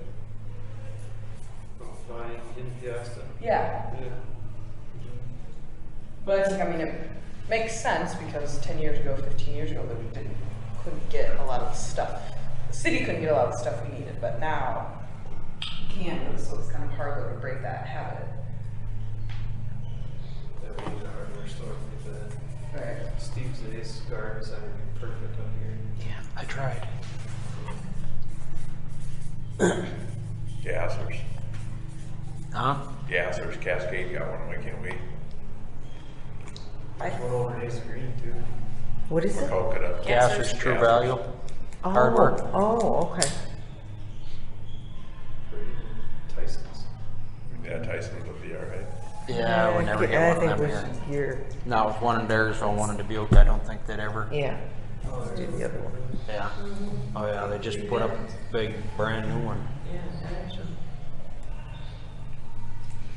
Buying in Peosta. Yeah, Yeah. but I think, it makes sense because 10 years ago, 15 years ago, that we couldn't get a lot of the stuff. The city couldn't get a lot of the stuff we needed, but now we can, so it's kind of harder to break that habit. That we need a hardware store to get that. Right. Steve's Ace Garden Center would be perfect up here. yeah, I tried. Gassers. Huh? Gassers, Cascade got one, why can't we? I, There's one over in Ace Green too. What is it? Coconut. Gassers, True Gassers. Value. Oh, Hardware. oh, okay. For even Tyson's. Yeah, Tyson's would be all right. Yeah, we never I get one of think we them here. should hear, Now with one in Dyersville, one in Dubuque, I don't think they'd ever. yeah. Oh, Do the other one. Yeah. Oh yeah, they just put up a big brand new one.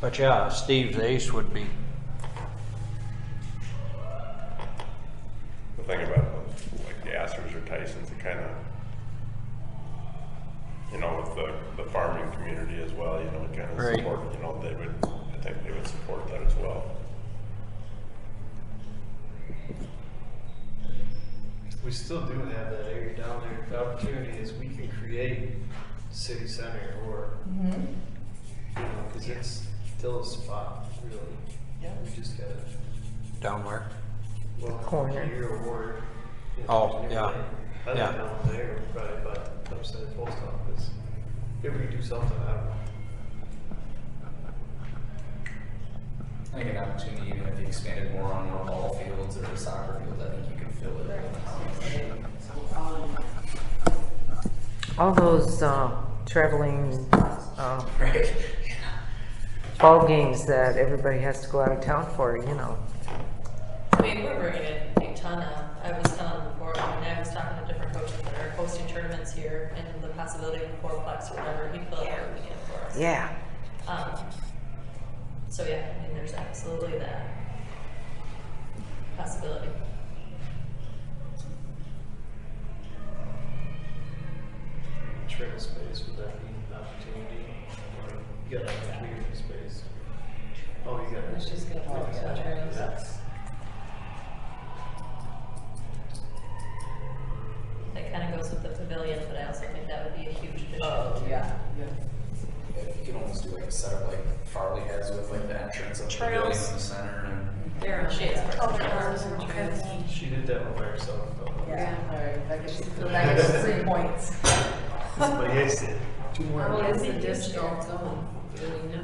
But yeah, Steve's Ace would be. The thing about like Gassers or Tyson's, it kind of, with the farming community as well, it kind of Right. support, I think they would support that as well. We still do have that area down there. The opportunity is we can create city center or, because it's still a spot, really. Yeah. We just gotta, Down where? well, corner. here or. Oh, yeah. I Yeah. think down there, probably by the upside of the post office. If we do something, I don't know. I think an opportunity, even if you expanded more on more ball fields or soccer fields, I think you can fill it. All those traveling Right. ball games that everybody has to go out of town for, you know. I mean, we're bringing in a ton of, I was telling them before, I mean, I was talking to different coaches that are hosting tournaments here, and the possibility of fourplex or whatever, he put everything in for us. Yeah. So yeah, I mean, there's absolutely that possibility. Trail space, would that be an opportunity? Or you got like community space? Oh, you got. It's just gonna fall Yeah. into trails. That kind of goes with the pavilion, but I also think that would be a huge addition. Oh, yeah. You can almost do like a setup like Farley has with like the entrance of the pavilion in the center and. There, she is. Oh, there are some trails. She did that one by herself though. Yeah, alright, I guess she's the next 3 points. Somebody else did. 2 more. How long is the disc golf going? Do we know?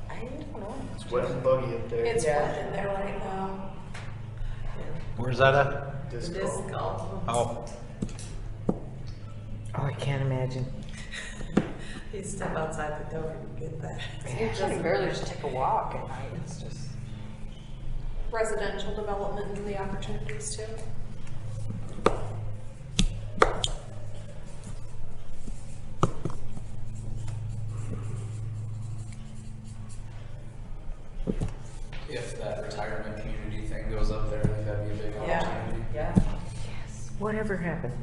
I don't know. It's wet and buggy up there. It's Yeah. wet in there right now. Where's that at? Disc The golf. disc golf. Oh, Oh, I can't imagine. You step outside the door and get that. You can barely just take a walk at night. It's just. Residential development and the opportunities too. If that retirement community thing goes up there, I think that'd be a big Yeah, opportunity. yeah. Whatever happened?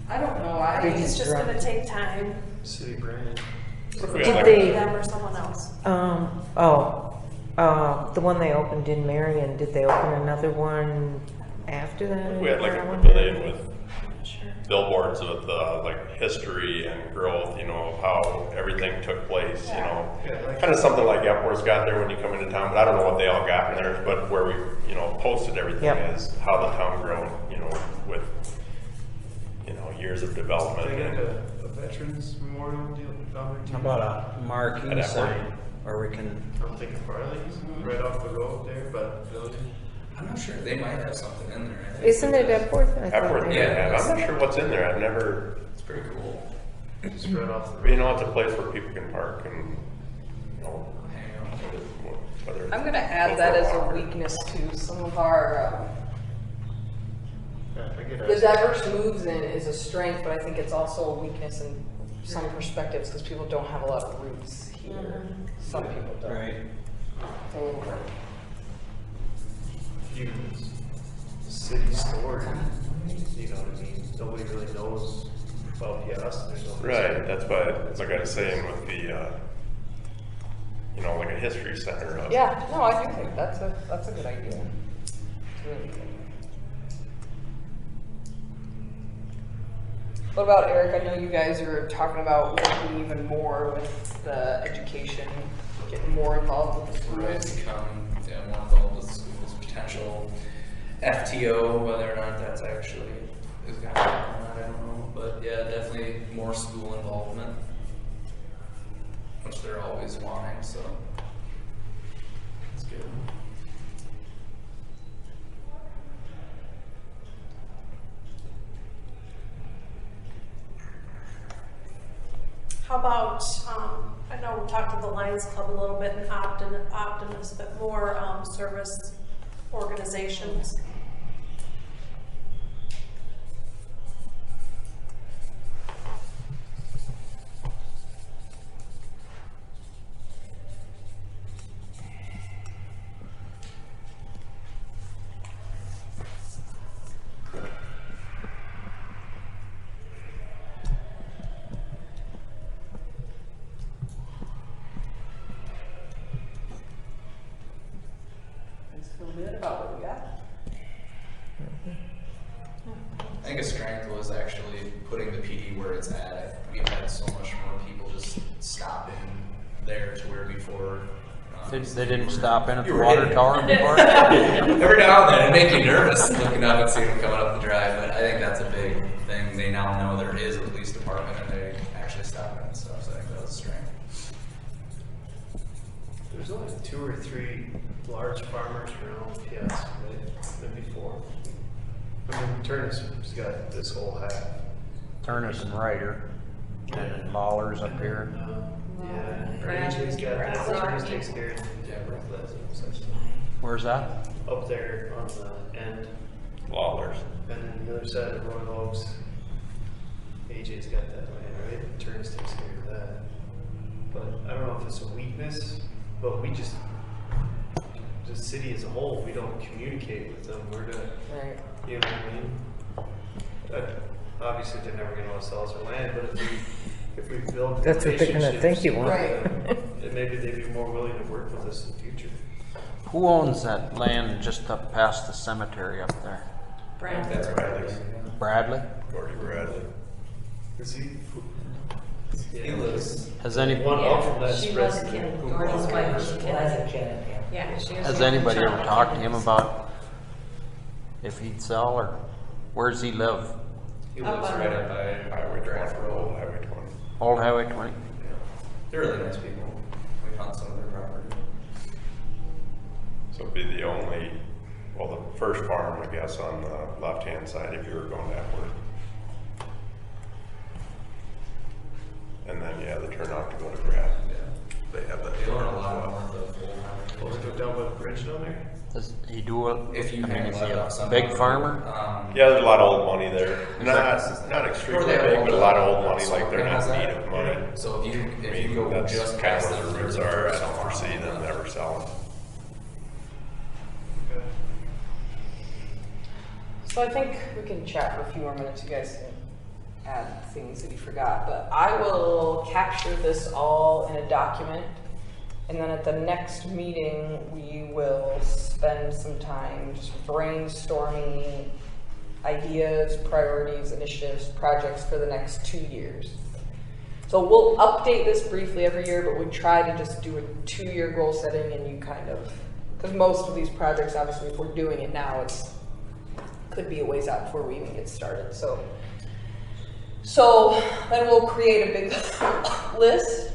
I don't know, I think They it's just just gonna dropped take time. City brand. If we had Did like- they- Them or someone else. The one they opened in Marion, did they open another one after that? We had like a I wonder? pavilion with Sure. billboards with like history and growth, you know, of how everything took place, you know. Yeah, like- Kind of something like Epworth's got there when you come into town, but I don't know what they all got in there, but where we, you know, posted everything Yep. is how the town grown, you know, with, you know, years of development. They got and a veterans memorial deal down there too. how about a marquee At sign, or we can, I'm thinking Farley's, right off the road there, but building. I'm not sure, they might have something in there. I think. Isn't it Epworth? I thought Epworth, they- Yeah. I'm not sure what's in there. I've never, It's pretty cool. Just right off the but you road. know, it's a place where people can park and, you know, Hang out. whether it's I'm gonna add go that for a as a walk or- weakness to some of our, Yeah, I get the it. diverse moves in is a strength, but I think it's also a weakness in some perspectives because people don't have a lot of roots here. Some people don't. right? So, Even city store, you know what I mean? Nobody really knows about Peosta. There's no. Right, that's why, like I was saying with the, you know, like a history center of. yeah, no, I do think that's a good idea. It's really good. What about Eric? I know you guys are talking about working even more with the education, getting more involved with the Right, schools. become more involved with the school's potential FTO, whether or not that's actually is gonna happen or not, I don't know. But yeah, definitely more school involvement, which they're always wanting, so it's good. How about, I know we talked to the Lions Club a little bit and Optimus, but more service organizations. I just feel good about what we got. I think a strength was actually putting the PD where it's at. We've had so much more people just stop in there to where before. They didn't stop in at the You were water hitting. tower before? Every now and then, it make you nervous looking up and seeing them coming up the drive, but I think that's a big thing. They now know there is a police department and they actually stop in and stuff, so I think that was a strength. There's only 2 or 3 large farmers around Peosta, right? Maybe 4. I mean, Turnus has got this whole half. Turnus and Ryder, and then Lawler's up here. Yeah. AJ's got that, Bradley. Attorneys takes care of it. Yeah, Bradley. Where's that? Up there on the end, Lawlers. and then the other side of Royal Oaks, AJ's got that land, right? Attorneys takes care of that. But I don't know if it's a weakness, but we just, the city as a whole, we don't communicate with them. We're not, Right. you know what I mean? Obviously, they're never gonna want to sell us our land, but if we build That's what they're gonna think you want. then maybe they'd be more willing to work with us in the future. Who owns that land just up past the cemetery up there? Brand. That's Bradley. Bradley? Gordy Bradley. Is he? He lives. Has any, Oh, One up from that She spread. was a kid, Gordy's wife was a kid. Yeah, she was. has anybody ever talked to him about if he'd sell, or where's he live? He lives right up by Highway 20, Bradford. old Highway 20. Old Highway 20? Yeah. They're really nice people. We found some of their property. So it'd be the only, well, the first farm, I guess, on the left-hand side if you were going that way. And then, yeah, the turnout to go to Brad. Yeah. They have that. They own a lot north of Old Well, Highway. we go down by the bridge down there. Does he do a, If you I mean, hang is left he off a some big farmer? Yeah, there's a lot of old money there. Exactly. Not extremely Or they have big, all but a the lot of old money, solar like they're not in panels need at. of money. So if I you mean, go that's just kind of past where them, the roots there's are. I some don't foresee farm them there. never selling. Okay. So I think we can chat for a few more minutes. You guys can add things that you forgot, but I will capture this all in a document. And then at the next meeting, we will spend some time just brainstorming ideas, priorities, initiatives, projects for the next 2 years. So we'll update this briefly every year, but we try to just do a 2-year goal setting, and you kind of, because most of these projects, obviously, if we're doing it now, it's could be a ways out before we even get started. So then we'll create a big list,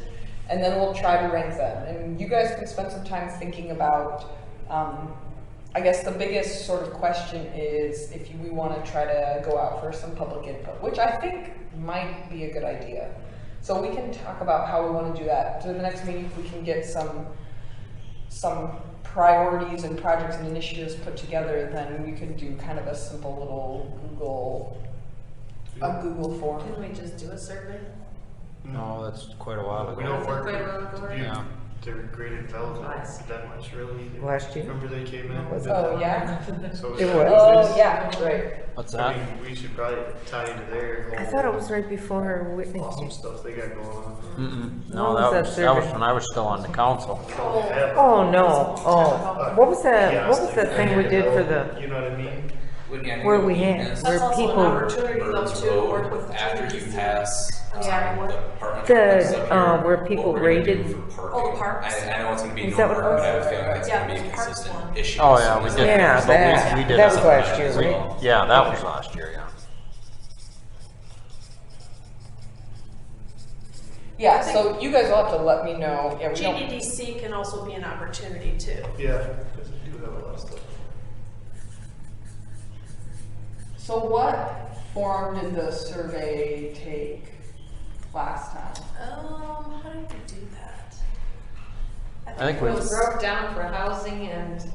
and then we'll try to rank them. And you guys can spend some time thinking about, I guess the biggest sort of question is if we want to try to go out for some public input, which I think might be a good idea. So we can talk about how we want to do that. So the next meeting, if we can get some priorities and projects and initiatives put together, then we can do kind of a simple little Google form. Can we just do a survey? No, that's quite a while We ago. don't work Quite a while ago, with right? Yeah. their graded development Nice. that much, really. Last year? Remember they came in? Was with it? Oh, that? yeah? So It that- was. Oh, yeah, right. What's I that? mean, we should probably tie into their I whole thought it was right before Whitney. awesome stuff they got going on. Mm-mm. When No, was that that was survey? when I was still on the council. Oh, no, oh, what was that thing we did for the, You know what I mean? where we had, That's where also an people, opportunity though Burns to work Road, with the after you communities. pass. Yeah, what- the apartment The, complex up here, where what people we're gonna do rated- for Oh, parking. the parks? I know it's gonna be Is no that what it park, was? but I have a feeling it's Yeah, gonna be a the parks consistent one. issue. Oh, yeah, we did. Yeah, So that- we did that was something last like year, that as right? well. Yeah, that was last year, yeah. Yeah, so you guys will have to let me know. Yeah, we don't, GDDC can also be an opportunity too. Yeah, because we do have a lot of stuff. so what form did the survey take last time? How did we do that? I think It we, was broke down for housing and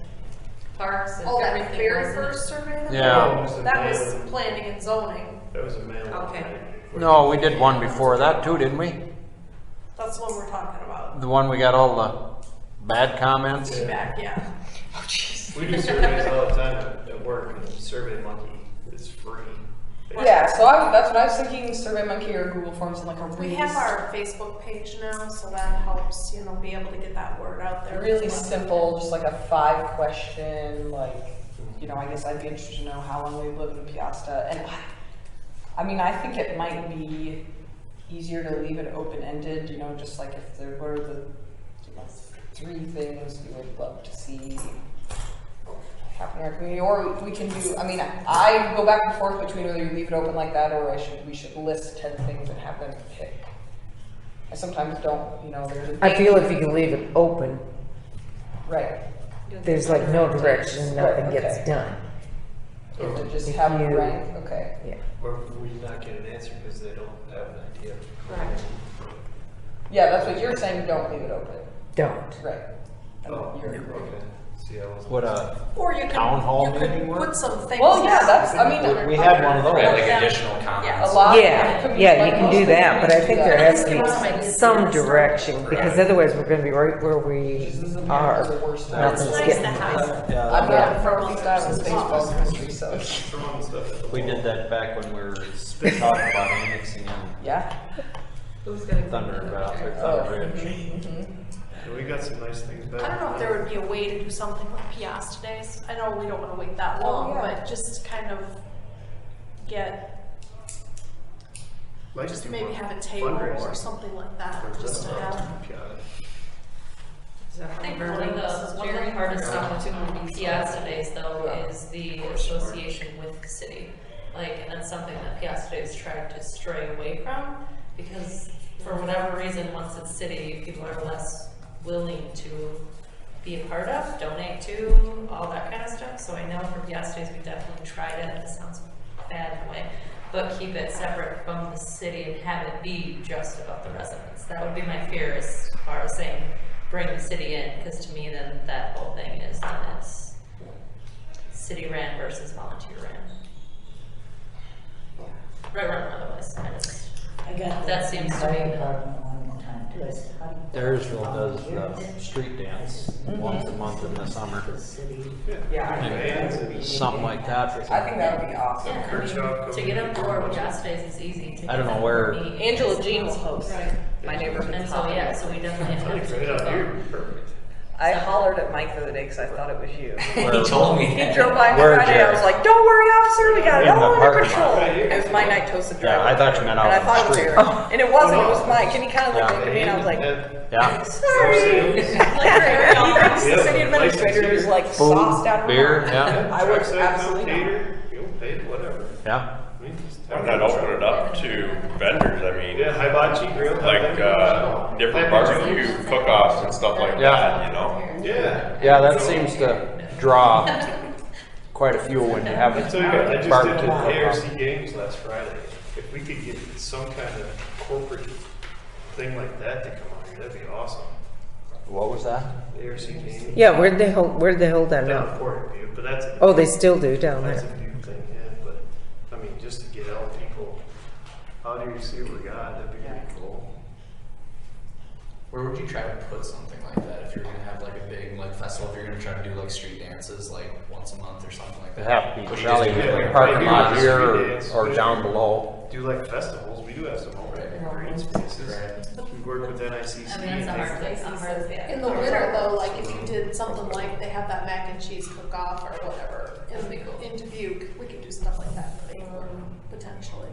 parks and Oh, that everything. very wasn't it? first survey? that we Yeah. did? That was planning and zoning. That was a mail. Okay. no, we did one before that too, didn't we? That's the one we're talking about. The one we got all the bad comments? Back, yeah. Oh, jeez. We do surveys all the time at work, and Survey Monkey is free. Yeah, so that's what I was thinking, SurveyMonkey or Google Forms and like a We really, have our Facebook page now, so that helps, be able to get that word out there. really simple, just like a 5-question, like, I guess I'd be interested to know how long we've lived in Peosta. And I mean, I think it might be easier to leave it open-ended, just like if there were the 3 things you would love to see happen in our community, or we can do, I go back and forth between whether you leave it open like that or we should list 10 things and have them pick. I sometimes don't, there's a I feel big- if you can leave it open, Right. there's like no direction, nothing Right, gets okay. done. You have to just If have a you- rank, okay. Yeah. Or we not get an answer because they don't have an idea. Correct. Yeah, that's what you're saying, don't leave it open. Don't. Right. Oh, okay. See, I wasn't. What a Or you town hall could, meeting you work? could put some things. Well, yeah, down. that's, I mean. We had one of those. Right, like additional comments. Yeah, a lot. Yeah, you can do that, but I think there has to Give us some be ideas. some direction, because otherwise we're gonna be right where we are. It's Nothing's nice getting. to have. Yeah, I'm Yeah. not from Peosta baseball country, so. Throwing stuff at the we did wall. that back when we were talking about annexing in Yeah. Who's gonna? Thunder, or Oh. Thunder Ridge. Yeah, we got some nice things back. I don't know if there would be a way to do something like Peosta Days. I know we don't want to wait that long, yeah. but just kind of get, Might just do maybe more have a table fundraising or something like that, for just to this have. I think one of the hardest stuff to Piazza Days though is the association with the city. Like, and that's something that Piazza Days tried to stray away from, because for whatever reason, once it's city, people are less willing to be a part of, donate to, all that kind of stuff. So I know for Piazza Days, we definitely tried it, this sounds bad in a way, but keep it separate from the city and have it be just about the residents. That would be my fear as far as saying, bring the city in, because to me then that whole thing is then it's city ran versus volunteer ran. Right, otherwise, I got That seems to be the- one time too. I said, how do you- Daresville does the street dance once a month in the summer. The city. Yeah. Something like that. I think that would be awesome. Yeah, I mean, to get up for Piazza Days is easy. To I don't get know up where- for me. Angela Jean will host. Right. My neighborhood. And so, yeah, so we definitely have to Right keep out here, up. perfect. I hollered at Mike the other day because I thought it was you. He told me He that. drove by me Where, Friday, I Jared? was like, don't worry, officer, we got it In the all under parking control. lot. It was my night toasted driver. Yeah, I thought you meant out And I on thought the it was street. Aaron. And it wasn't, it was Mike, and he kind of looked Yeah. at me and I was like, Yeah. sorry. He thinks the city administrator is like Food, sauced out of her beer, mind. yeah. I would Trackside absolutely not. cater, you'll pay whatever. Yeah. I mean, just Why have not a open truck. it up to vendors? I mean, Yeah, hibachi grill. like, different barbecue cook-offs and stuff like Yeah. that, you know? Yeah. Yeah, that seems to draw quite a few when you have I tell you what, I just did barbecue the cook-off. ARC games last Friday. If we could get some kind of corporate thing like that to come on here, that'd be awesome. What was that? ARC games. Yeah, where'd they hold that Down now? in Port View, but that's. Oh, they still do down That's there. a new thing, yeah, but, I mean, just to get out people out here to see what we got, that'd be pretty cool. Where would you try to put something like that if you're gonna have like a big like festival? If you're gonna try to do like street dances like once a month or something like It that? have to be Would you probably just do in it the like parking right lot here, here street dance. or down below. Do like festivals, we do have some over there, green spaces. We work with NICC. I mean, that's a hard thing, a hard thing. In the winter though, like if you did something like they have that mac and cheese cook-off or whatever in Dubuque, we could do stuff like that for the potentially.